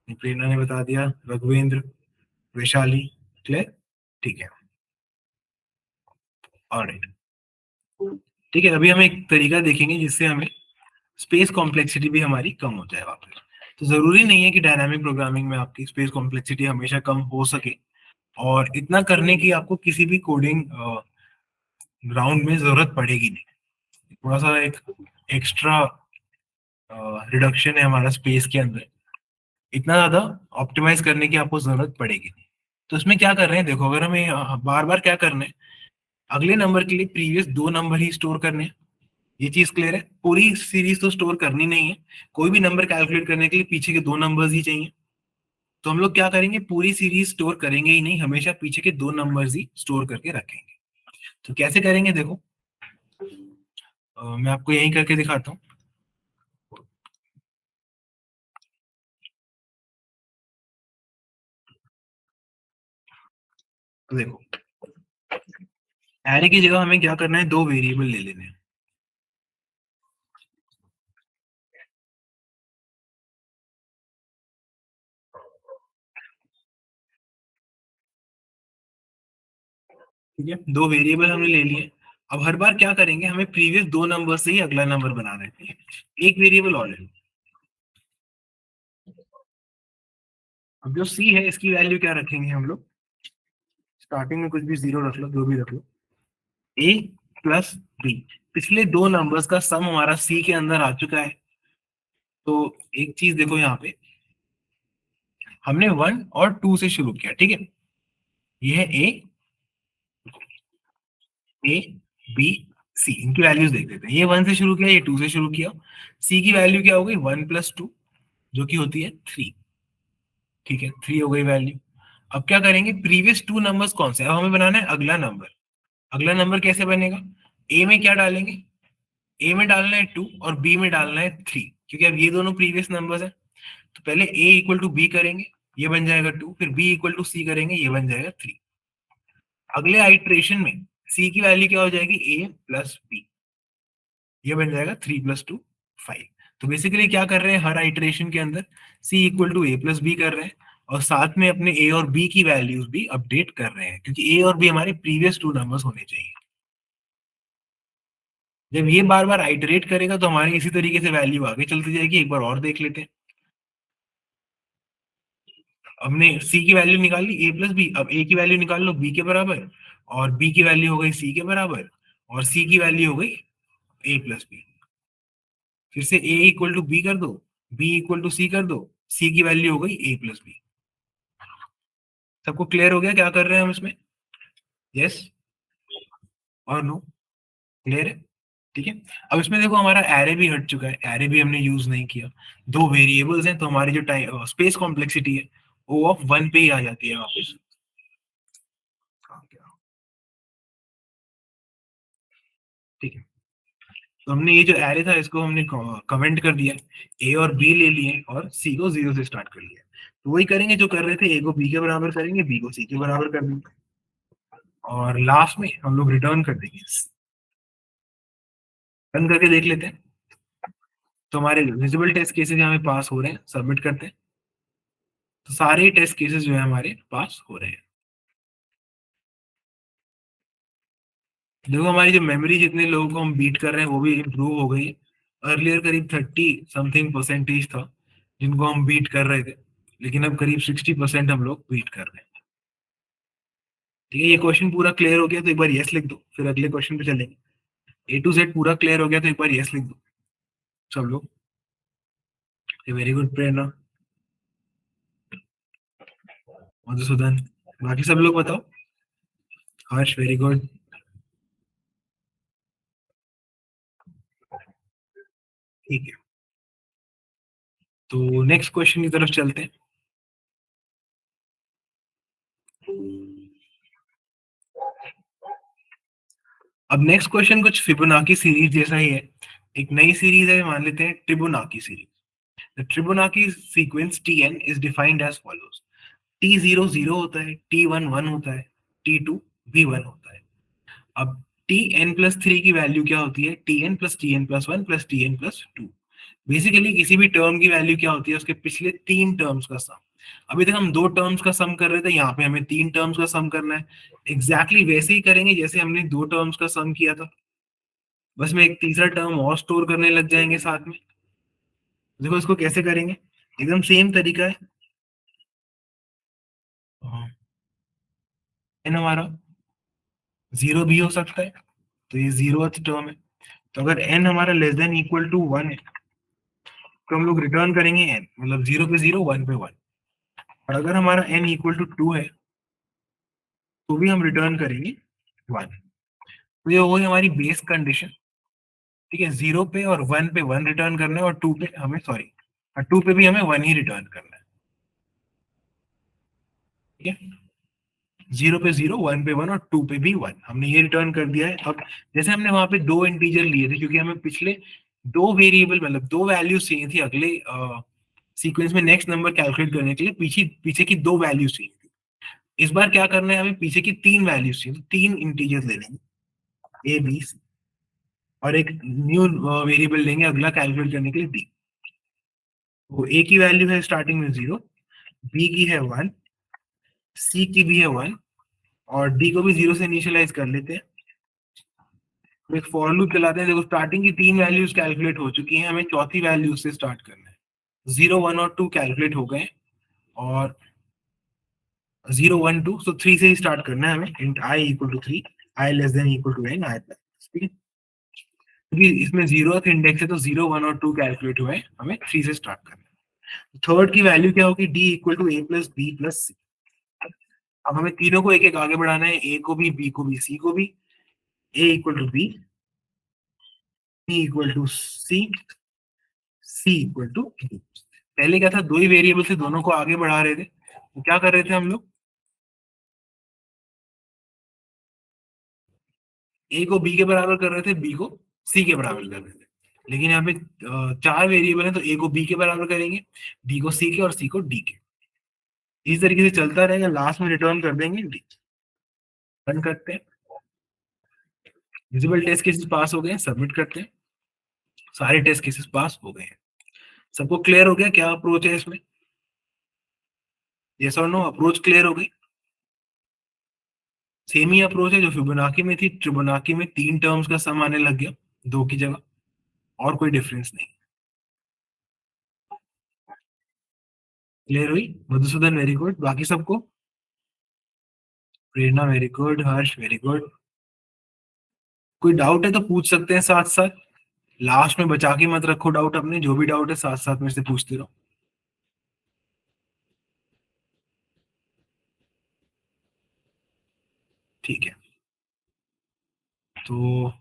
प्रेरणा ने बता दिया, रघुवेंद्र, वैशाली। क्लियर? ठीक है। ऑलराइट। ठीक है, अभी हम एक तरीका देखेंगे जिससे हमें स्पेस कॉम्प्लेक्सिटी भी हमारी कम हो जाए वापस। तो जरूरी नहीं है कि डायनामिक प्रोग्रामिंग में आपकी स्पेस कॉम्प्लेक्सिटी हमेशा कम हो सके, और इतना करने की आपको किसी भी कोडिंग ग्राउंड में जरूरत पड़ेगी नहीं। थोड़ा सा एक एक्स्ट्रा रिडक्शन है हमारा स्पेस के अंदर, इतना ज्यादा ऑप्टिमाइज करने की आपको जरूरत पड़ेगी नहीं। तो इसमें क्या कर रहे हैं देखो, अगर हमें बार बार क्या करना है, अगले नंबर के लिए प्रीवियस दो नंबर ही स्टोर करने हैं। ये चीज क्लियर है? पूरी सीरीज तो स्टोर करनी नहीं है, कोई भी नंबर कैलकुलेट करने के लिए पीछे के दो नंबर्स ही चाहिए। तो हम लोग क्या करेंगे, पूरी सीरीज स्टोर करेंगे ही नहीं, हमेशा पीछे के दो नंबर्स ही स्टोर करके रखेंगे। तो कैसे करेंगे देखो, मैं आपको यही करके दिखाता हूँ। तो देखो, एरे की जगह हमें क्या करना है, दो वेरिएबल ले लेने हैं। ठीक है, दो वेरिएबल हमने ले लिए। अब हर बार क्या करेंगे, हमें प्रीवियस दो नंबर से ही अगला नंबर बनाना है। एक वेरिएबल और ले लो। अब जो सी है इसकी वैल्यू क्या रखेंगे हम लोग, स्टार्टिंग में कुछ भी जीरो रख लो, जो भी रख लो। ए प्लस बी, पिछले दो नंबर्स का सम हमारा सी के अंदर आ चुका है। तो एक चीज देखो यहाँ पे, हमने वन और टू से शुरू किया, ठीक है। ये है ए बी सी, इनकी वैल्यूज देख लेते हैं। ये वन से शुरू किया, ये टू से शुरू किया। सी की वैल्यू क्या हो गई, वन प्लस टू, जो कि होती है थ्री। ठीक है, थ्री हो गई वैल्यू। अब क्या करेंगे, प्रीवियस टू नंबर्स कौन से, अब हमें बनाना है अगला नंबर। अगला नंबर कैसे बनेगा, ए में क्या डालेंगे, ए में डालना है टू और बी में डालना है थ्री, क्योंकि अब ये दोनों प्रीवियस नंबर्स है। तो पहले ए इक्वल टू बी करेंगे, ये बन जाएगा टू, फिर बी इक्वल टू सी करेंगे, ये बन जाएगा थ्री। अगले आइट्रेशन में सी की वैल्यू क्या हो जाएगी, ए प्लस बी, ये बन जाएगा थ्री प्लस टू फाइव। तो बेसिकली क्या कर रहे हैं, हर आइट्रेशन के अंदर c equal to a plus b कर रहे हैं, और साथ में अपने ए और बी की वैल्यूज भी अपडेट कर रहे हैं, क्योंकि ए और बी हमारे प्रीवियस टू नंबर्स होने चाहिए। जब ये बार बार आइटरेट करेगा तो हमारी इसी तरीके से वैल्यू आगे चलती जाएगी। एक बार और देख लेते हैं। हमने सी की वैल्यू निकाल ली, ए प्लस बी, अब ए की वैल्यू निकाल लो बी के बराबर, और बी की वैल्यू हो गई सी के बराबर, और सी की वैल्यू हो गई ए प्लस बी। फिर से ए इक्वल टू बी कर दो, बी इक्वल टू सी कर दो, सी की वैल्यू हो गई ए प्लस बी। सबको क्लियर हो गया क्या कर रहे हैं हम इसमें? यस और नो? क्लियर है? ठीक है। अब इसमें देखो, हमारा एरे भी हट चुका है, एरे भी हमने यूज नहीं किया। दो वेरिएबल्स हैं, तो हमारी जो टाइम स्पेस कॉम्प्लेक्सिटी है वो ऑफ वन पे ही आ जाती है वापस। ठीक है, तो हमने ये जो एरे था इसको हमने कमेंट कर दिया, ए और बी ले लिए और सी को जीरो से स्टार्ट कर लिया। तो वही करेंगे जो कर रहे थे, ए को बी के बराबर करेंगे, बी को सी के बराबर कर देंगे, और लास्ट में हम लोग रिटर्न कर देंगे। रन करके देख लेते हैं। तो हमारे विजिबल टेस्ट केसेस यहाँ पे पास हो रहे हैं, सबमिट करते हैं। तो सारे टेस्ट केसेस जो है हमारे पास हो रहे हैं। देखो, हमारी जो मेमोरी, जितने लोगों को हम बीट कर रहे हैं वो भी इम्प्रूव हो गई है। अर्लियर करीब 30 समथिंग % था जिनको हम बीट कर रहे थे, लेकिन अब करीब 60% हम लोग बीट कर रहे हैं। ठीक है, ये क्वेश्चन पूरा क्लियर हो गया तो एक बार यस लिख दो, फिर अगले क्वेश्चन पे चलेंगे। ए टू जेड पूरा क्लियर हो गया तो एक बार यस लिख दो सब लोग। वेरी गुड प्रेरणा, मधुसूदन, बाकी सब लोग बताओ। हर्ष, वेरी गुड। ठीक है, तो नेक्स्ट क्वेश्चन की तरफ चलते हैं। अब नेक्स्ट क्वेश्चन कुछ फिबोनाची सीरीज जैसा ही है। एक नई सीरीज है, मान लेते हैं tribonacci series. The tribonacci sequence Tn is defined as follows. T0 0 होता है, T1 1 होता है, T2 भी 1 होता है। अब टी एन प्लस थ्री की वैल्यू क्या होती है? T n plus T n plus one plus T n plus two. Basically किसी भी टर्म की वैल्यू क्या होती है? उसके पिछले तीन टर्म्स का सम। अभी तक हम दो टर्म्स का सम कर रहे थे, यहाँ पे हमें तीन टर्म्स का सम करना है। एग्जैक्टली वैसे ही करेंगे जैसे हमने दो टर्म्स का सम किया था, बस में एक तीसरा टर्म और स्टोर करने लग जाएंगे साथ में। देखो इसको कैसे करेंगे, एकदम सेम तरीका है। एन हमारा जीरो भी हो सकता है, तो ये जीरो टर्म है। तो अगर एन हमारा less than equal to one है तो हम लोग रिटर्न करेंगे एन, मतलब जीरो पे जीरो, वन पे वन। और अगर हमारा एन इक्वल टू टू है तो भी हम रिटर्न करेंगे वन। तो ये हो गई हमारी बेस कंडीशन। ठीक है, जीरो पे और वन पे वन रिटर्न करना है, और टू पे हमें, सॉरी, टू पे भी हमें वन ही रिटर्न करना है। ठीक है, जीरो पे जीरो, वन पे वन और टू पे भी वन, हमने ये रिटर्न कर दिया है। अब जैसे हमने वहां पे दो इंटीजर लिए थे, क्योंकि हमें पिछले दो वेरिएबल, मतलब दो वैल्यूज चाहिए थी अगले सीक्वेंस में नेक्स्ट नंबर कैलकुलेट करने के लिए, पीछे पीछे की दो वैल्यूज चाहिए थी। इस बार क्या करना है, हमें पीछे की तीन वैल्यूज चाहिए, तो तीन इंटीजर ले लेंगे, ए बी सी, और एक न्यू वेरिएबल लेंगे अगला कैलकुलेट करने के लिए, डी। वो ए की वैल्यू है स्टार्टिंग में जीरो, बी की है वन, सी की भी है वन, और डी को भी जीरो से इनिशियलाइज कर लेते हैं। तो एक फॉर लूप चलाते हैं। देखो स्टार्टिंग की तीन वैल्यूज कैलकुलेट हो चुकी हैं, हमें चौथी वैल्यू से स्टार्ट करना है। जीरो वन और टू कैलकुलेट हो गए, और जीरो वन टू, तो थ्री से ही स्टार्ट करना है हमें। Int i equal to three, i less than equal to n, i plus. ठीक है, क्योंकि इसमें जीरोथ इंडेक्स है तो जीरो वन और टू कैलकुलेट हुए, हमें थ्री से स्टार्ट करना है। थर्ड की वैल्यू क्या होगी? D equal to a plus b plus c. अब हमें तीनों को एक एक आगे बढ़ाना है, ए को भी, बी को भी, सी को भी। A equal to B, B equal to C, C equal to D. पहले क्या था, दो ही वेरिएबल से दोनों को आगे बढ़ा रहे थे, तो क्या कर रहे थे हम लोग? ए को बी के बराबर कर रहे थे, बी को सी के बराबर कर रहे थे। लेकिन यहाँ पे चार वेरिएबल है, तो ए को बी के बराबर करेंगे, बी को सी के, और सी को डी के। इस तरीके से चलता रहेगा, लास्ट में रिटर्न कर देंगे डी। रन करते हैं, विजिबल टेस्ट केसेस पास हो गए, सबमिट करते हैं। सारे टेस्ट केसेस पास हो गए हैं। सबको क्लियर हो गया क्या अप्रोच है इसमें? यस और नो, अप्रोच क्लियर हो गई? सेम ही अप्रोच है जो फिबोनाची में थी। ट्रिबोनाची में तीन टर्म्स का सम आने लग गया दो की जगह, और कोई डिफरेंस नहीं। क्लियर हुई? मधुसूदन वेरी गुड, बाकी सबको? प्रेरणा वेरी गुड, हर्ष वेरी गुड। कोई डाउट है तो पूछ सकते हैं साथ साथ, लास्ट में बचा के मत रखो डाउट अपने, जो भी डाउट है साथ साथ में से पूछते रहो। ठीक है, तो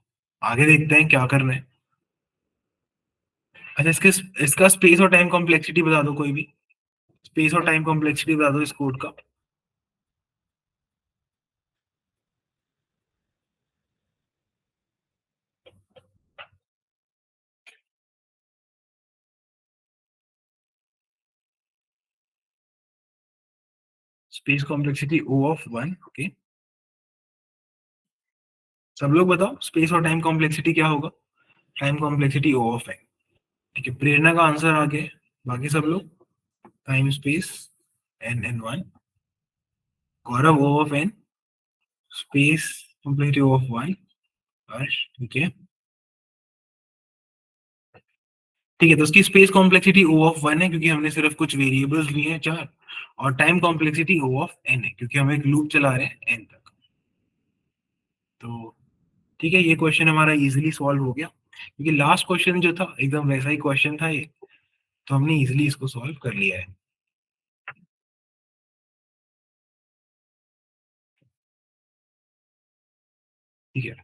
आगे देखते हैं क्या करना है। अच्छा, इसके इसका स्पेस और टाइम कॉम्प्लेक्सिटी बता दो कोई भी। स्पेस और टाइम कॉम्प्लेक्सिटी बता दो इस कोड का। Space complexity O of one, okay. सब लोग बताओ स्पेस और टाइम कॉम्प्लेक्सिटी क्या होगा? Time complexity O of n. ठीक है, प्रेरणा का आंसर आ गया। बाकी सब लोग? Time space n n one. Gaurav O of n, space complexity O of one. Harsh, ठीक है। ठीक है, तो उसकी space complexity O of one है, क्योंकि हमने सिर्फ कुछ वेरिएबल्स लिए हैं चार। और time complexity O of n है, क्योंकि हम एक लूप चला रहे हैं एन तक। तो ठीक है, ये क्वेश्चन हमारा इजीली सॉल्व हो गया, क्योंकि लास्ट क्वेश्चन जो था एकदम वैसा ही क्वेश्चन था ये, तो हमने इजीली इसको सॉल्व कर लिया है। ठीक है,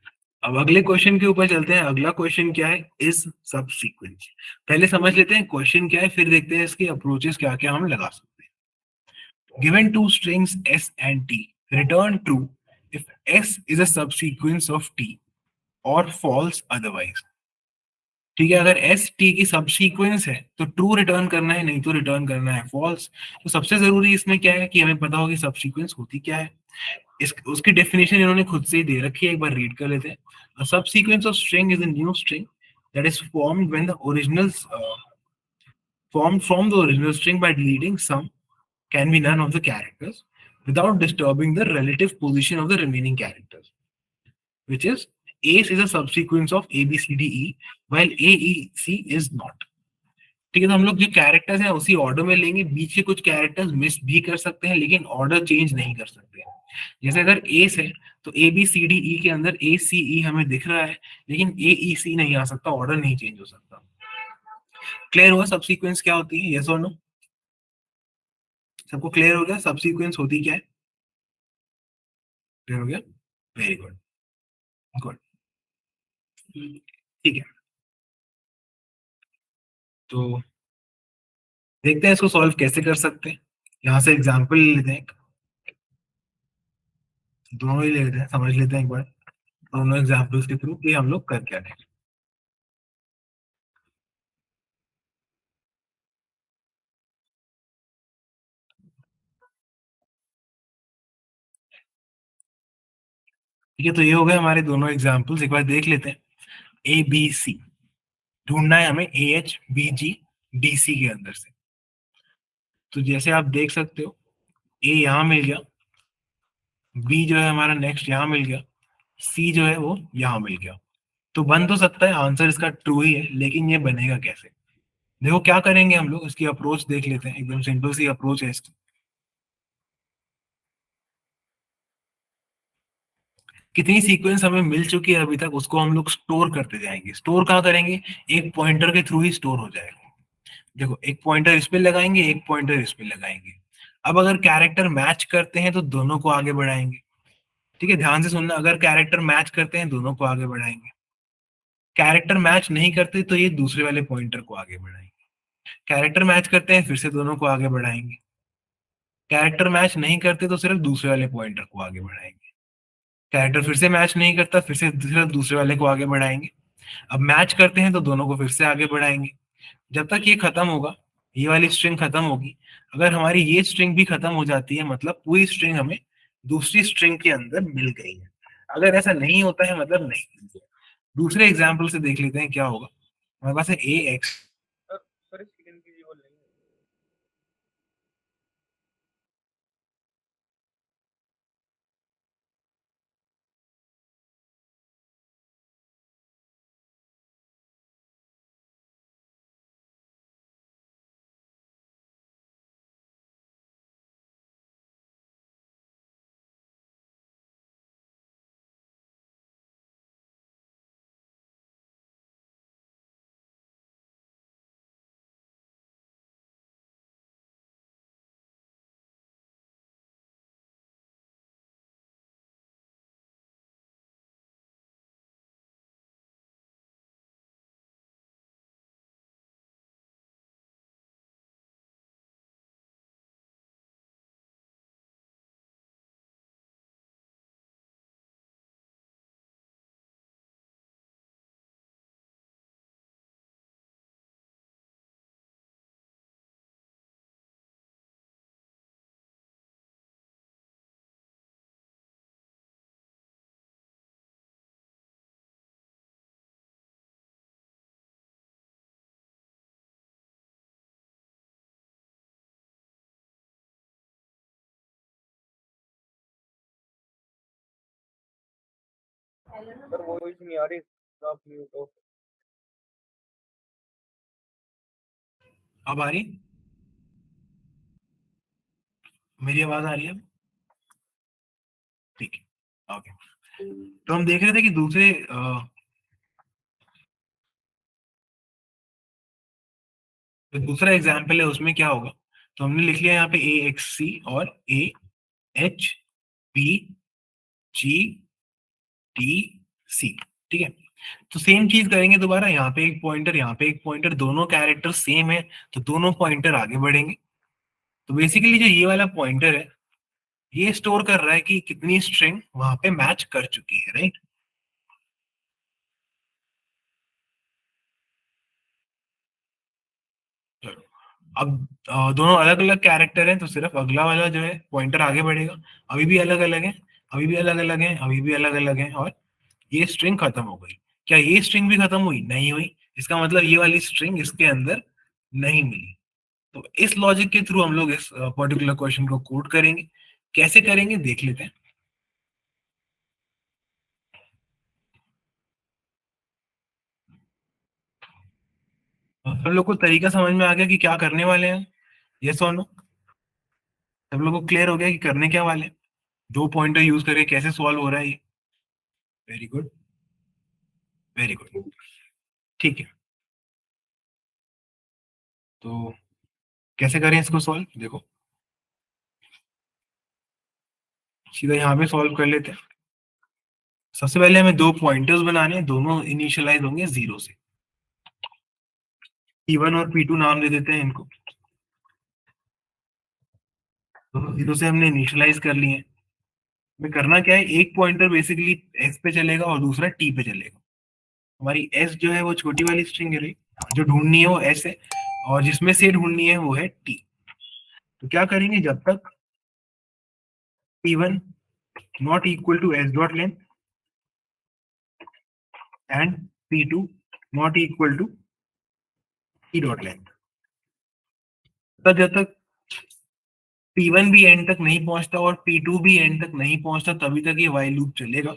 अब अगले क्वेश्चन के ऊपर चलते हैं। अगला क्वेश्चन क्या है? इस सब सीक्वेंस। पहले समझ लेते हैं क्वेश्चन क्या है, फिर देखते हैं इसके अप्रोचेस क्या क्या हम लगा सकते हैं। Given two strings s and t, return true if s is a subsequence of t or false otherwise। ठीक है, अगर एस टी की सब सीक्वेंस है तो ट्रू रिटर्न करना है, नहीं तो रिटर्न करना है फॉल्स। तो सबसे जरूरी इसमें क्या है कि हमें पता हो कि सब सीक्वेंस होती क्या है। इस उसकी डेफिनेशन इन्होंने खुद से ही दे रखी है, एक बार रीड कर लेते हैं. A subsequence of string is a new string that is formed when the original formed from the original string by deleting some can be none of the characters without disturbing the relative position of the remaining characters, which is ace is a subsequence of a b c d e while a e c is not. ठीक है, तो हम लोग जो characters हैं उसी order में लेंगे, बीच के कुछ कैरेक्टर्स मिस भी कर सकते हैं लेकिन ऑर्डर चेंज नहीं कर सकते. जैसे अगर एस है तो A B C D E के अंदर ए सी ई हमें दिख रहा है लेकिन ए ई सी नहीं आ सकता, ऑर्डर नहीं चेंज हो सकता. क्लियर हुआ सबसीक्वेंस क्या होती है? यस और नो? सबको क्लियर हो गया सबसीक्वेंस होती क्या है? क्लियर हो गया? Very good. गुड. ठीक है, तो देखते हैं इसको सॉल्व कैसे कर सकते हैं. यहाँ से एग्जाम्पल लेते हैं, दोनों ही लेते हैं, समझ लेते हैं एक बार दोनों एग्जाम्पल्स के थ्रू कि हम लोग कर क्या रहे हैं. ठीक है, तो ये हो गए हमारे दोनों एग्जाम्पल्स. एक बार देख लेते हैं. ए बी सी ढूंढना है हमें A H B G D C के अंदर से. तो जैसे आप देख सकते हो ए यहाँ मिल गया, बी जो है हमारा नेक्स्ट यहाँ मिल गया, सी जो है वो यहाँ मिल गया. तो बन तो सकता है, आंसर इसका ट्रू ही है, लेकिन ये बनेगा कैसे? देखो क्या करेंगे हम लोग, इसकी अप्रोच देख लेते हैं. एकदम सिंपल सी अप्रोच है इसकी. कितनी सीक्वेंस हमें मिल चुकी है अभी तक उसको हम लोग स्टोर करते जाएंगे. स्टोर कहाँ करेंगे? एक पॉइंटर के थ्रू ही स्टोर हो जाएगा. देखो एक पॉइंटर इस पे लगाएंगे, एक पॉइंटर इस पे लगाएंगे. अब अगर कैरेक्टर मैच करते हैं तो दोनों को आगे बढ़ाएंगे. ठीक है, ध्यान से सुनना. अगर कैरेक्टर मैच करते हैं दोनों को आगे बढ़ाएंगे. कैरेक्टर मैच नहीं करते तो ये दूसरे वाले पॉइंटर को आगे बढ़ाएंगे. कैरेक्टर मैच करते हैं फिर से दोनों को आगे बढ़ाएंगे. कैरेक्टर मैच नहीं करते तो सिर्फ दूसरे वाले पॉइंटर को आगे बढ़ाएंगे. कैरेक्टर फिर से मैच नहीं करता, फिर से सिर्फ दूसरे वाले को आगे बढ़ाएंगे. अब मैच करते हैं तो दोनों को फिर से आगे बढ़ाएंगे. जब तक ये खत्म होगा, ये वाली स्ट्रिंग खत्म होगी. अगर हमारी ये स्ट्रिंग भी खत्म हो जाती है मतलब पूरी स्ट्रिंग हमें दूसरी स्ट्रिंग के अंदर मिल गई है. अगर ऐसा नहीं होता है मतलब नहीं मिल गया. दूसरे एग्जाम्पल से देख लेते हैं क्या होगा. हमारे पास है ए एक्स.
सर सेकंड की वो नहीं सर वो ही नहीं आ रही. आप म्यूट हो.
अब आ रही? मेरी आवाज आ रही है? ठीक है, ओके. तो हम देख रहे थे कि दूसरे जो दूसरा एग्जाम्पल है उसमें क्या होगा. तो हमने लिख लिया यहाँ पे ए एक्स सी और A H B G T C. ठीक है, तो सेम चीज करेंगे दोबारा. यहाँ पे एक पॉइंटर, यहाँ पे एक पॉइंटर, दोनों कैरेक्टर सेम है तो दोनों पॉइंटर आगे बढ़ेंगे. तो बेसिकली जो ये वाला पॉइंटर है ये स्टोर कर रहा है कि कितनी स्ट्रिंग वहां पे मैच कर चुकी है. राइट. चलो अब दोनों अलग अलग कैरेक्टर हैं, तो सिर्फ अगला वाला जो है पॉइंटर आगे बढ़ेगा। अभी भी अलग अलग है, अभी भी अलग अलग है, अभी भी अलग अलग है, और ये स्ट्रिंग खत्म हो गई। क्या ये स्ट्रिंग भी खत्म हुई? नहीं हुई। इसका मतलब ये वाली स्ट्रिंग इसके अंदर नहीं मिली। तो इस लॉजिक के थ्रू हम लोग इस पर्टिकुलर क्वेश्चन को कोड करेंगे। कैसे करेंगे देख लेते हैं। हम लोग को तरीका समझ में आ गया कि क्या करने वाले हैं? यस और नो? सब लोग को क्लियर हो गया कि करने क्या वाले हैं? दो पॉइंटर यूज करके कैसे सॉल्व हो रहा है ये? Very good, very good. ठीक है, तो कैसे करें इसको सॉल्व? देखो, सीधा यहाँ पे सॉल्व कर लेते हैं। सबसे पहले हमें दो पॉइंटर्स बनाने हैं, दोनों इनिशियलाइज होंगे जीरो से। P1 और P2 नाम दे देते हैं इनको। दोनों जीरो से हमने इनिशियलाइज कर लिए हैं। हमें करना क्या है, एक पॉइंटर बेसिकली S पे चलेगा और दूसरा T पे चलेगा। हमारी S जो है वो छोटी वाली स्ट्रिंग है, जो ढूंढनी है वो S है, और जिसमें से ढूंढनी है वो है T। तो क्या करेंगे, जब तक P1 not equal to S dot length and P2 not equal to T dot length, तब जब तक P1 भी एंड तक नहीं पहुंचता और P2 भी एंड तक नहीं पहुंचता, तभी तक ये वाइल लूप चलेगा।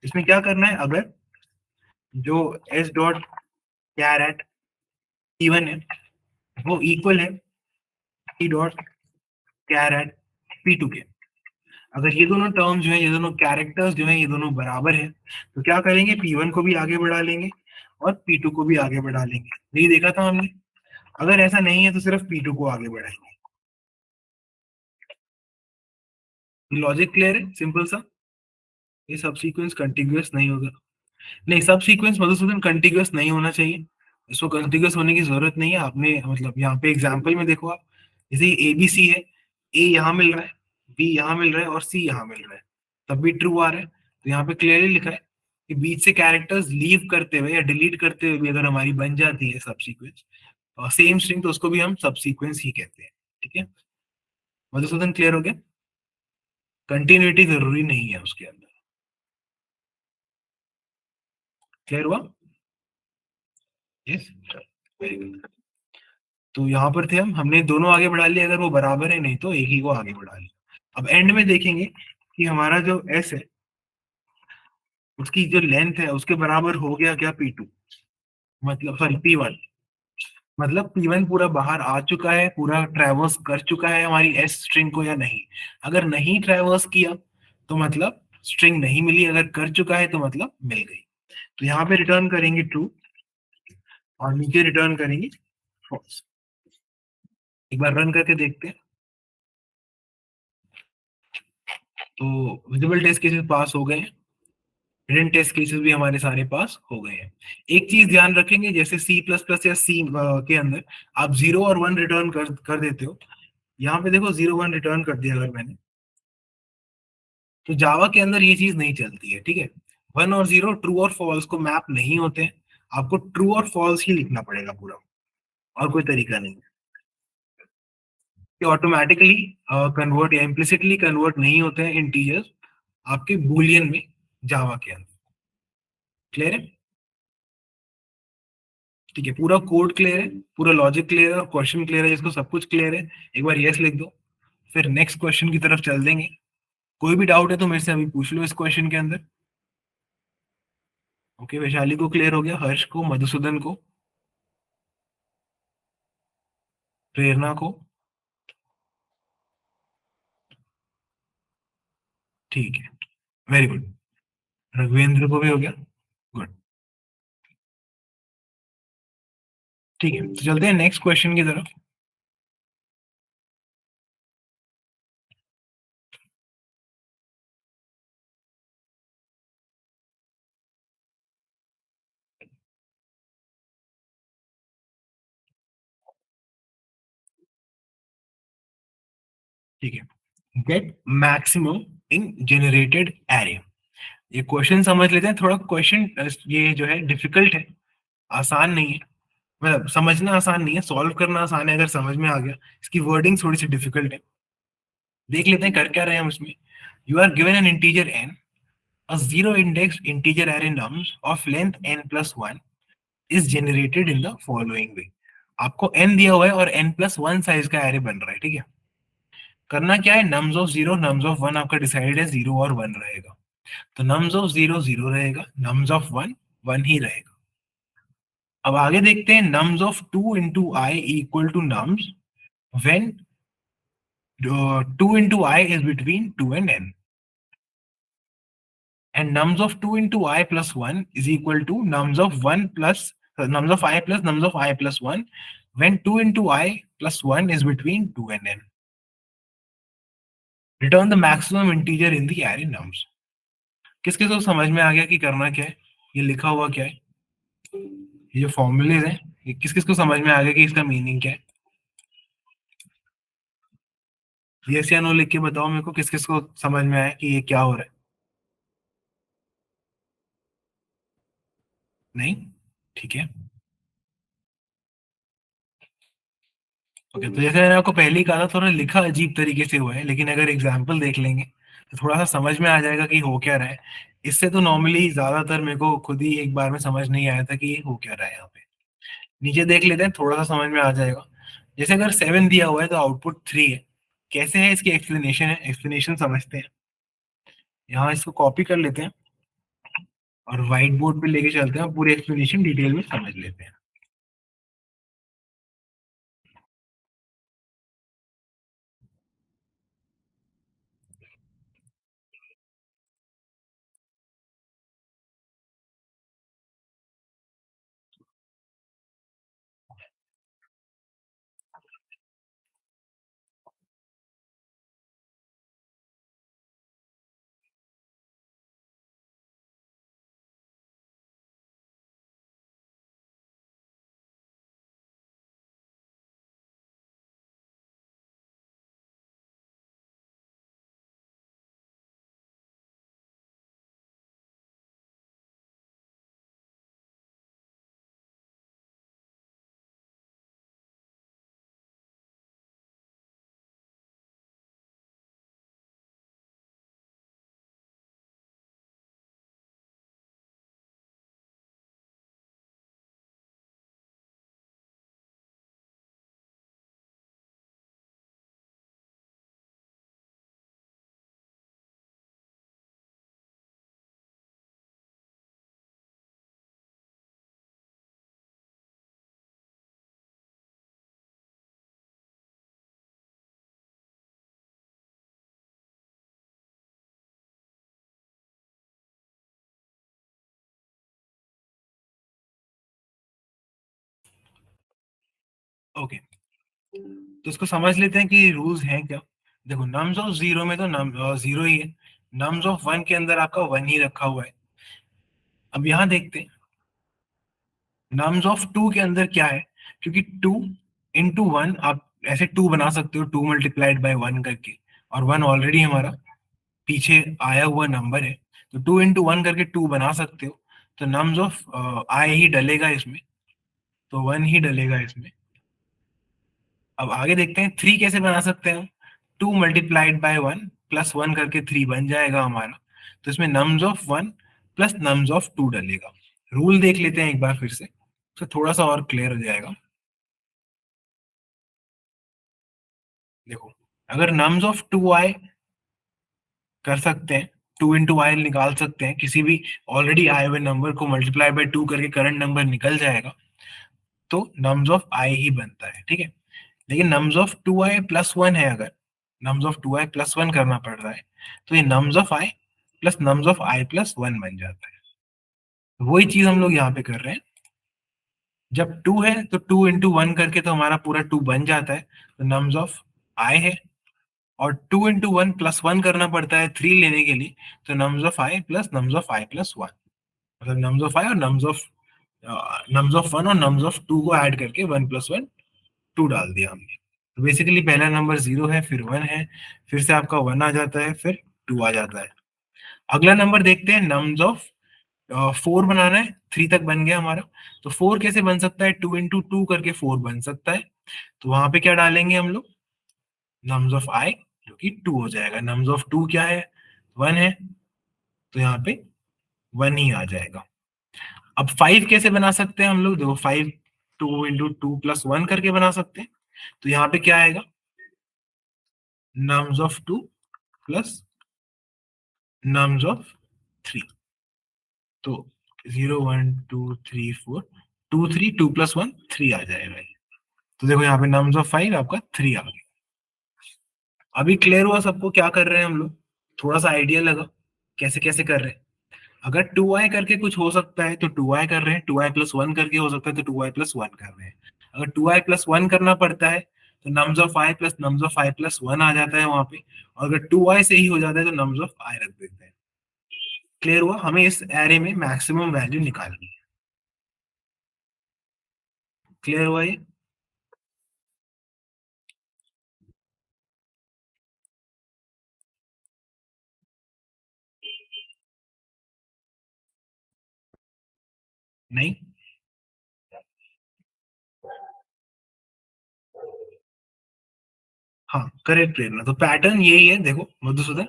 इसमें क्या करना है, अगर जो S डॉट कैर एट P1 है वो इक्वल है T डॉट कैर एट P2 के, अगर ये दोनों टर्म जो है, ये दोनों कैरेक्टर्स जो है, ये दोनों बराबर है, तो क्या करेंगे, P1 को भी आगे बढ़ा लेंगे और P2 को भी आगे बढ़ा लेंगे। नहीं देखा था हमने? अगर ऐसा नहीं है तो सिर्फ P2 को आगे बढ़ाएंगे। लॉजिक क्लियर है, सिंपल सा। ये सब सीक्वेंस कंटिन्यूअस नहीं होगा। नहीं, सब सीक्वेंस मधुसूदन कंटिन्यूअस नहीं होना चाहिए। इसको कंटिन्यूअस होने की जरूरत नहीं है। आपने मतलब यहाँ पे एग्जांपल में देखो आप, जैसे ए बी सी है, ए यहाँ मिल रहा है, बी यहाँ मिल रहा है और सी यहाँ मिल रहा है, तब भी ट्रू आ रहा है। तो यहाँ पे क्लियरली लिखा है कि बीच से कैरेक्टर्स लीव करते हुए या डिलीट करते हुए भी अगर हमारी बन जाती है सब सीक्वेंस, सेम स्ट्रिंग, तो उसको भी हम सब सीक्वेंस ही कहते हैं। ठीक है, मधुसूदन क्लियर हो गया? कंटिन्यूटी जरूरी नहीं है उसके अंदर। क्लियर हुआ? Yes, very good. तो यहाँ पर थे हमने दोनों आगे बढ़ा लिया, अगर वो बराबर है, नहीं तो एक ही को आगे बढ़ा लिया। अब एंड में देखेंगे कि हमारा जो एस है उसकी जो लेंथ है उसके बराबर हो गया क्या P2, मतलब सॉरी P1, मतलब P1 पूरा बाहर आ चुका है, पूरा ट्रैवर्स कर चुका है हमारी एस स्ट्रिंग को या नहीं। अगर नहीं ट्रैवर्स किया तो मतलब स्ट्रिंग नहीं मिली, अगर कर चुका है तो मतलब मिल गई। तो यहाँ पे रिटर्न करेंगे ट्रू और नीचे रिटर्न करेंगे फॉल्स। एक बार रन करके देखते हैं। तो विजिबल टेस्ट केसेस पास हो गए हैं, हिडन टेस्ट केसेस भी हमारे सारे पास हो गए हैं। एक चीज ध्यान रखेंगे, जैसे सी प्लस प्लस या सी के अंदर आप 0 और 1 रिटर्न कर देते हो, यहाँ पे देखो 0 1 रिटर्न कर दिया अगर मैंने, तो जावा के अंदर ये चीज नहीं चलती है। ठीक है, 1 और 0 ट्रू और फॉल्स को मैप नहीं होते हैं, आपको ट्रू और फॉल्स ही लिखना पड़ेगा पूरा, और कोई तरीका नहीं है। ये ऑटोमेटिकली कन्वर्ट या इम्प्लिसिटली कन्वर्ट नहीं होते हैं इंटीजर्स आपके बूलियन में जावा के अंदर। क्लियर है? ठीक है, पूरा कोड क्लियर है, पूरा लॉजिक क्लियर है और क्वेश्चन क्लियर है, जिसको सब कुछ क्लियर है एक बार यस लिख दो, फिर नेक्स्ट क्वेश्चन की तरफ चल देंगे। कोई भी डाउट है तो मेरे से अभी पूछ लो इस क्वेश्चन के अंदर। ओके, वैशाली को क्लियर हो गया, हर्ष को, मधुसूदन को, प्रेरणा को, ठीक है, वेरी गुड। रघुवेंद्र को भी हो गया, गुड। ठीक है, तो चलते हैं नेक्स्ट क्वेश्चन की तरफ। ठीक है, get maximum in generated array. ये क्वेश्चन समझ लेते हैं। थोड़ा क्वेश्चन ये जो है डिफिकल्ट है, आसान नहीं है। मतलब समझना आसान नहीं है, सॉल्व करना आसान है अगर समझ में आ गया। इसकी वर्डिंग थोड़ी सी डिफिकल्ट है। देख लेते हैं कर क्या रहे हैं हम इसमें। You are given an integer n, a zero index integer array nums of length n plus 1 is generated in the following way। आपको n दिया हुआ है और n plus 1 साइज का एरे बन रहा है, ठीक है। करना क्या है, nums of zero nums of one आपका डिसाइडेड है, जीरो और वन रहेगा। तो नम्स ऑफ जीरो जीरो रहेगा, नम्स ऑफ वन वन ही रहेगा। अब आगे देखते हैं, nums of two into i equal to nums when two into i is between two and n, and nums of 2 into I plus 1 is equal to nums of 1 plus nums of I plus nums of I plus 1 when 2 into I plus 1 is between 2 and n. Return the maximum integer in the array nums। किस किस को समझ में आ गया कि करना क्या है, ये लिखा हुआ क्या है, ये जो फॉर्मूलेज है, ये किस किस को समझ में आ गया कि इसका मीनिंग क्या है। यस या नो लिख के बताओ मेरे को, किस किस को समझ में आया कि ये क्या हो रहा है। नहीं, ठीक है। ओके, तो जैसे मैंने आपको पहले ही कहा था, थोड़ा लिखा अजीब तरीके से हुआ है, लेकिन अगर एग्जाम्पल देख लेंगे तो थोड़ा सा समझ में आ जाएगा कि हो क्या रहा है। इससे तो नॉर्मली ज्यादातर मेरे को खुद ही एक बार में समझ नहीं आया था कि ये हो क्या रहा है यहाँ पे। नीचे देख लेते हैं, थोड़ा सा समझ में आ जाएगा। जैसे अगर 7 दिया हुआ है तो आउटपुट 3 है। कैसे है, इसकी एक्सप्लेनेशन है, एक्सप्लेनेशन समझते हैं। यहाँ इसको कॉपी कर लेते हैं और व्हाइट बोर्ड पे लेके चलते हैं, पूरी एक्सप्लेनेशन डिटेल में समझ लेते हैं। ओके, तो इसको समझ लेते हैं कि रूल्स हैं क्या। देखो, नम्स ऑफ जीरो में तो नम जीरो ही है, नम्स ऑफ वन के अंदर आपका वन ही रखा हुआ है। अब यहाँ देखते हैं नम्स ऑफ टू के अंदर क्या है, क्योंकि टू इंटू वन आप ऐसे टू बना सकते हो, टू मल्टीप्लाइड बाय वन करके, और वन ऑलरेडी हमारा पीछे आया हुआ नंबर है, तो टू इंटू वन करके टू बना सकते हो। तो नम्स ऑफ आई ही डलेगा इसमें, तो वन ही डलेगा इसमें। अब आगे देखते हैं थ्री कैसे बना सकते हैं हम। Two multiplied by one plus one करके थ्री बन जाएगा हमारा, तो इसमें nums of one plus nums of two डलेगा। रूल देख लेते हैं एक बार फिर से, तो थोड़ा सा और क्लियर हो जाएगा। देखो, अगर नम्स ऑफ टू आई कर सकते हैं, टू इंटू आई निकाल सकते हैं, किसी भी ऑलरेडी आए हुए नंबर को मल्टीप्लाई बाय टू करके करंट नंबर निकल जाएगा, तो नम्स ऑफ आई ही बनता है, ठीक है। लेकिन nums of two i plus one है, अगर nums of two i plus one करना पड़ रहा है, तो ये nums of i plus nums of i plus one बन जाता है। वही चीज हम लोग यहाँ पे कर रहे हैं। जब टू है तो टू इंटू वन करके तो हमारा पूरा टू बन जाता है, तो नम्स ऑफ आई है। और two into one plus one करना पड़ता है थ्री लेने के लिए, तो nums of i plus nums of i plus one, मतलब नम्स ऑफ आई और नम्स ऑफ वन और नम्स ऑफ टू को ऐड करके वन प्लस वन टू डाल दिया हमने। तो बेसिकली पहला नंबर जीरो है, फिर वन है, फिर से आपका वन आ जाता है, फिर टू आ जाता है। अगला नंबर देखते हैं, नम्स ऑफ 4 बनाना है, 3 तक बन गया हमारा। तो 4 कैसे बन सकता है, 2 इंटू टू करके 4 बन सकता है। तो वहां पे क्या डालेंगे हम लोग, नम्स ऑफ आई, जो कि 2 हो जाएगा। नम्स ऑफ 2 क्या है, 1 है, तो यहाँ पे 1 ही आ जाएगा। अब 5 कैसे बना सकते हैं हम लोग, देखो 5 2 इंटू टू प्लस 1 करके बना सकते हैं। तो यहाँ पे क्या आएगा, nums of 2 plus nums of 3। तो 0 1 2 3 4, 2 3 2 प्लस 1 3 आ जाएगा। तो देखो यहाँ पे नम्स ऑफ 5 आपका 3 आ गया। अभी क्लियर हुआ सबको क्या कर रहे हैं हम लोग, थोड़ा सा आइडिया लगा कैसे कैसे कर रहे हैं। अगर 2i करके कुछ हो सकता है तो 2i कर रहे हैं, 2i प्लस 1 करके हो सकता है तो 2i प्लस 1 कर रहे हैं। अगर 2i प्लस 1 करना पड़ता है तो nums of i plus nums of i plus 1 आ जाता है वहां पे। और अगर 2i से ही हो जाता है तो नम्स ऑफ i रख देते हैं। क्लियर हुआ, हमें इस एरे में मैक्सिमम वैल्यू निकालनी है। क्लियर हुआ ये, नहीं? हाँ करेक्ट प्रेरणा, तो पैटर्न यही है देखो मधुसूदन।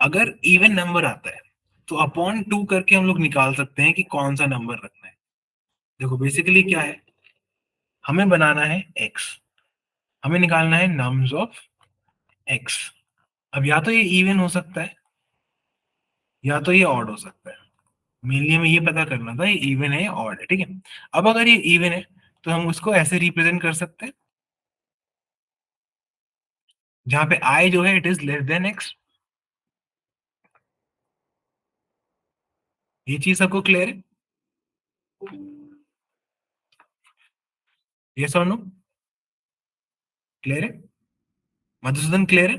अगर इवन नंबर आता है तो अपॉन 2 करके हम लोग निकाल सकते हैं कि कौन सा नंबर रखना है। देखो बेसिकली क्या है, हमें बनाना है x, हमें निकालना है नम्स ऑफ x। अब या तो ये इवन हो सकता है या तो ये ऑड हो सकता है। मेनली हमें ये पता करना था ये इवन है या ऑड है, ठीक है। अब अगर ये इवन है तो हम उसको ऐसे रिप्रेजेंट कर सकते हैं, जहां पे i जो है it is less than x। ये चीज सबको क्लियर है, ये और नो, क्लियर है मधुसूदन, क्लियर है?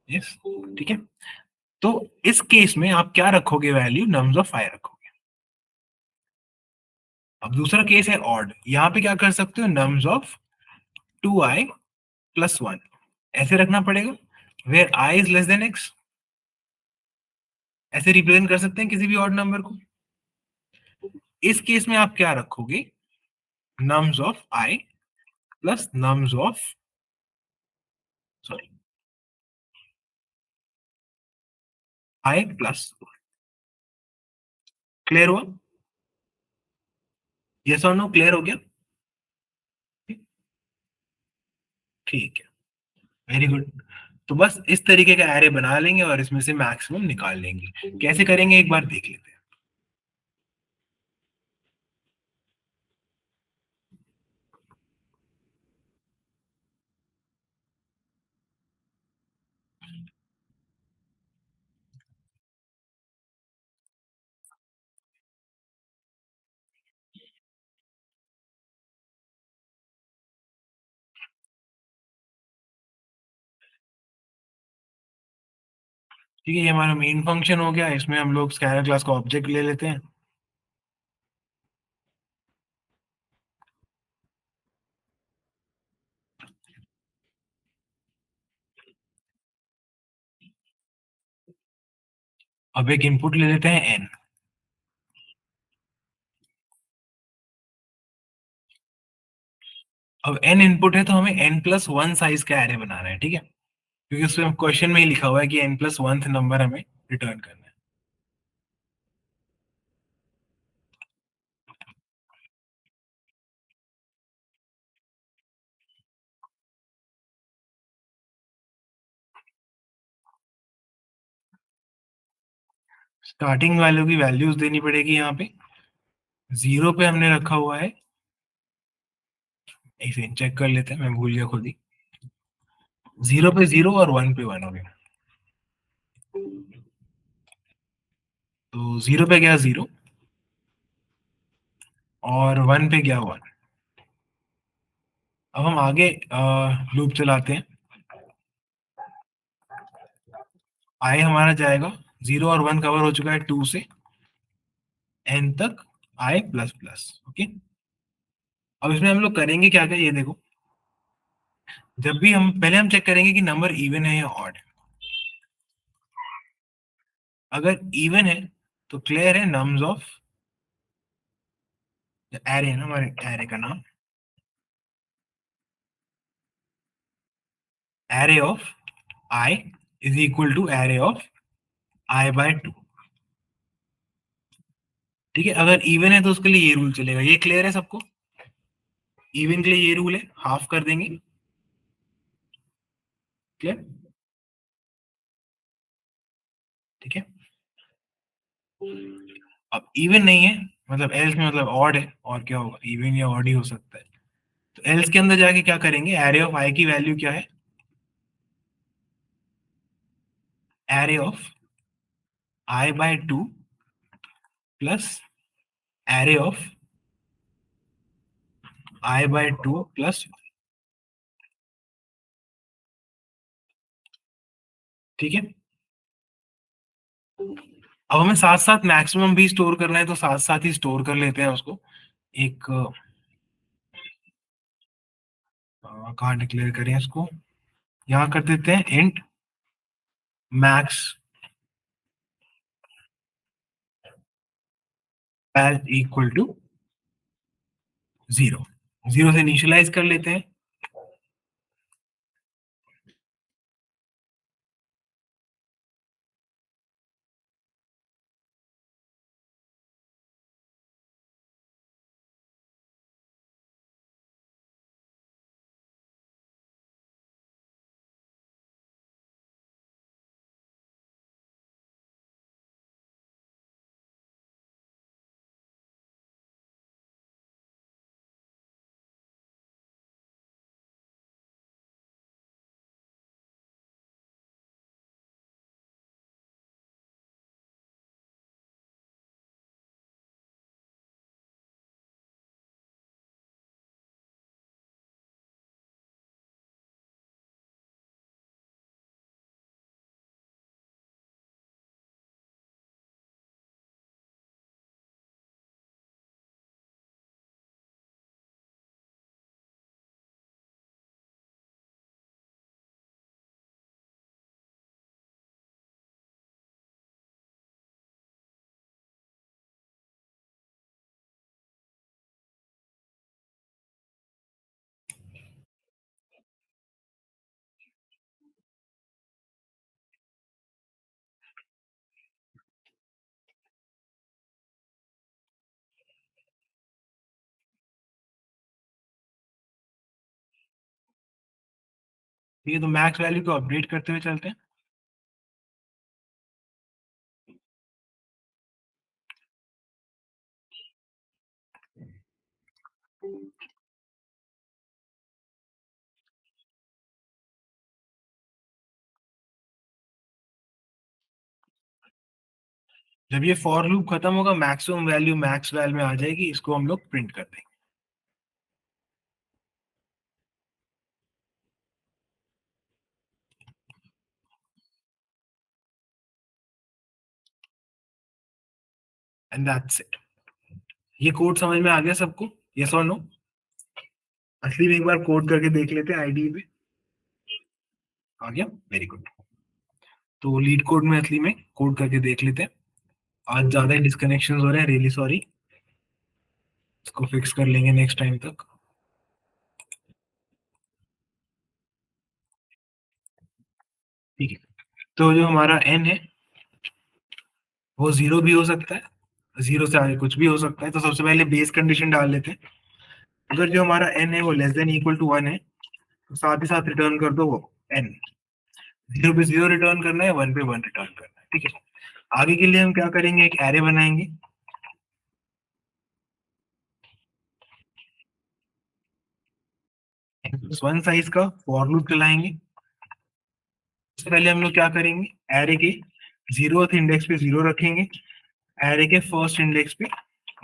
यस, ठीक है। तो इस केस में आप क्या रखोगे, वैल्यू नम्स ऑफ आई रखोगे। अब दूसरा केस है ऑड, यहाँ पे क्या कर सकते हो, नम्स ऑफ 2i प्लस 1 ऐसे रखना पड़ेगा, where i is less than x। ऐसे रिप्रेजेंट कर सकते हैं किसी भी ऑड नंबर को। इस केस में आप क्या रखोगे, nums of i plus nums of, sorry, i plus. Clear हुआ, यस और नो, क्लियर हो गया? ठीक है, वेरी गुड। तो बस इस तरीके का एरे बना लेंगे और इसमें से मैक्सिमम निकाल लेंगे। कैसे करेंगे एक बार देख लेते हैं। ठीक है, ये हमारा मेन फंक्शन हो गया, इसमें हम लोग स्कैनर क्लास का ऑब्जेक्ट ले लेते हैं। अब एक इनपुट ले लेते हैं n। अब n इनपुट है तो हमें n प्लस वन साइज का एरे बनाना है, ठीक है, क्योंकि उसमें क्वेश्चन में ही लिखा हुआ है कि n प्लस वन नंबर हमें रिटर्न करना है। स्टार्टिंग वैल्यू की वैल्यूज देनी पड़ेगी यहाँ पे। 0 पे हमने रखा हुआ है, इसे चेक कर लेते हैं, मैं भूल गया खुद ही। 0 पे 0 और 1 पे 1 हो गया। तो 0 पे गया 0 और 1 पे गया 1। अब हम आगे लूप चलाते हैं। आई हमारा जाएगा, 0 और 1 कवर हो चुका है 2 से n तक, आई प्लस प्लस, ओके। अब इसमें हम लोग करेंगे क्या क्या, ये देखो। जब भी हम पहले हम चेक करेंगे कि नंबर इवन है या ऑड है। अगर इवन है तो क्लियर है नम्स ऑफ एरे है ना हमारे एरे का नाम, array of i is equal to array of i by 2। ठीक है, अगर इवन है तो उसके लिए ये रूल चलेगा, ये क्लियर है सबको? इवन के लिए ये रूल है, हाफ कर देंगे। क्लियर? ठीक है, अब इवन नहीं है मतलब एल्स में मतलब ऑड है, और क्या होगा, इवन या ऑड ही हो सकता है। तो एल्स के अंदर जाके क्या करेंगे, एरे ऑफ आई की वैल्यू क्या है, array of i by 2 plus array of i by 2 plus. ठीक है, अब हमें साथ साथ मैक्सिमम भी स्टोर करना है तो साथ साथ ही स्टोर कर लेते हैं उसको। एक कहाँ डिक्लेयर करें इसको, यहाँ कर देते हैं int max as equal to 0, 0 से इनिशियलाइज कर लेते हैं। ठीक है, तो मैक्स वैल्यू को अपडेट करते हुए चलते हैं। जब ये फॉर लूप खत्म होगा मैक्सिमम वैल्यू मैक्स वैल में आ जाएगी, इसको हम लोग प्रिंट कर देंगे। And that's it. ये कोड समझ में आ गया सबको, यस और नो? असली में एक बार कोड करके देख लेते हैं आईडी पे। आ गया, वेरी गुड। तो लीड कोड में असली में कोड करके देख लेते हैं। आज ज्यादा डिस्कनेक्शन हो रहे हैं, रियली सॉरी, इसको फिक्स कर लेंगे नेक्स्ट टाइम तक। ठीक है, तो जो हमारा एन है वो 0 भी हो सकता है, 0 से आगे कुछ भी हो सकता है। तो सबसे पहले बेस कंडीशन डाल लेते हैं। अगर जो हमारा एन है वो लेस देन इक्वल टू 1 है तो साथ ही साथ रिटर्न कर दो वो एन। 0 पे 0 रिटर्न करना है, 1 पे 1 रिटर्न करना है। ठीक है, आगे के लिए हम क्या करेंगे, एक एरे बनाएंगे। वन साइज का फॉर लूप चलाएंगे। उससे पहले हम लोग क्या करेंगे, एरे के 0th इंडेक्स पे 0 रखेंगे, एरे के फर्स्ट इंडेक्स पे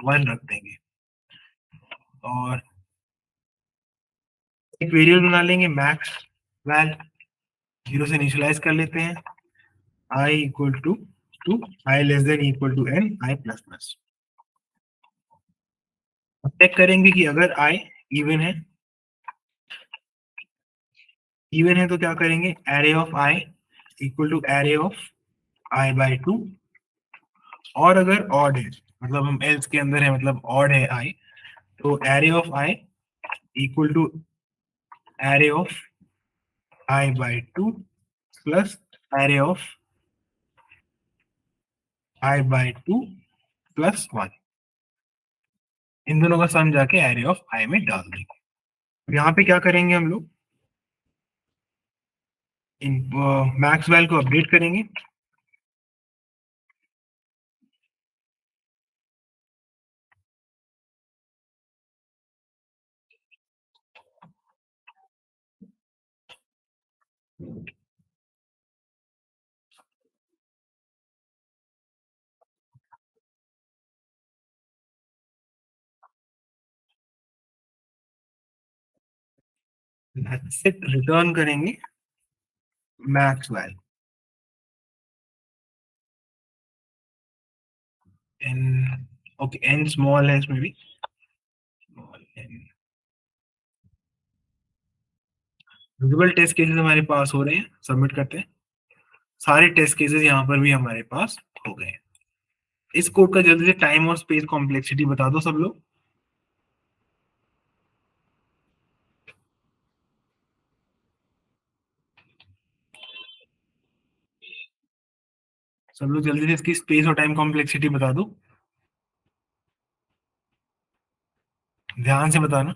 1 रख देंगे, और एक वेरिएबल बना लेंगे मैक्स वैल। 0 से इनिशियलाइज कर लेते हैं, i equal to i less than equal to n i plus plus. Check करेंगे कि अगर आई इवन है, इवन है तो क्या करेंगे, array of i equal to array of i by 2 और अगर ऑड है, मतलब हम एल्स के अंदर है, मतलब ऑड है आई, तो array of i equal to array of i by two plus array of i by two plus one. इन दोनों का सम जाके एरे ऑफ आई में डाल देंगे। यहाँ पे क्या करेंगे हम लोग, इन मैक्स वैल्यू को अपडेट करेंगे। रिटर्न करेंगे max value n, okay n small है इसमें भी, विजुअल टेस्ट केसेस हमारे पास हो रहे हैं, सबमिट करते हैं। सारे टेस्ट केसेस यहाँ पर भी हमारे पास हो गए हैं। इस कोड का जल्दी से टाइम और स्पेस कॉम्प्लेक्सिटी बता दो सब लोग। सब लोग जल्दी से इसकी स्पेस और टाइम कॉम्प्लेक्सिटी बता दो, ध्यान से बताना।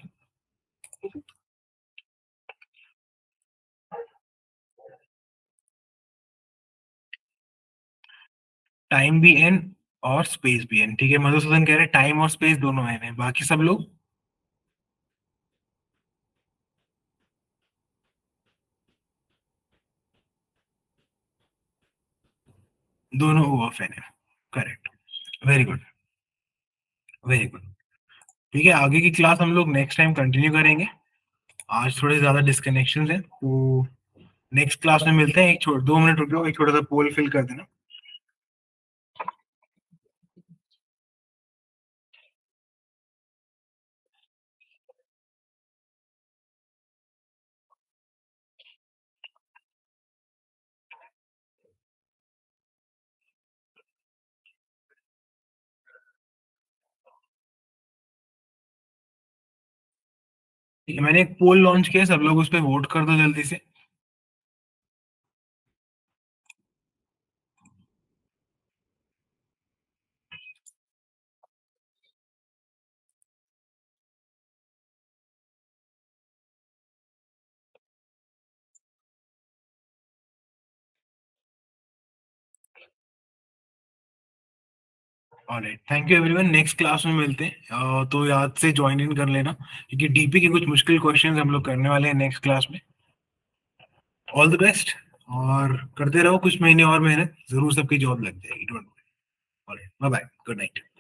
टाइम भी एन और स्पेस भी एन, ठीक है। मधुसूदन कह रहे टाइम और स्पेस दोनों एन है, बाकी सब लोग दोनों ओ ऑफ एन है, correct, very good, very good. ठीक है, आगे की क्लास हम लोग नेक्स्ट टाइम कंटिन्यू करेंगे। आज थोड़े ज्यादा डिस्कनेक्शन है, तो नेक्स्ट क्लास में मिलते हैं। एक 2 मिनट रुक जाओ, एक छोटा सा पोल फिल कर देना। ठीक है, मैंने एक पोल लॉन्च किया, सब लोग उस पर वोट कर दो जल्दी से। Alright, thank you everyone, next class में मिलते हैं। तो याद से ज्वाइन इन कर लेना, क्योंकि डीपी के कुछ मुश्किल क्वेश्चंस हम लोग करने वाले हैं नेक्स्ट क्लास में। ऑल द बेस्ट, और करते रहो कुछ महीने और मेहनत, जरूर सबकी जॉब लग जाएगी, don't worry. Alright, bye bye, good night.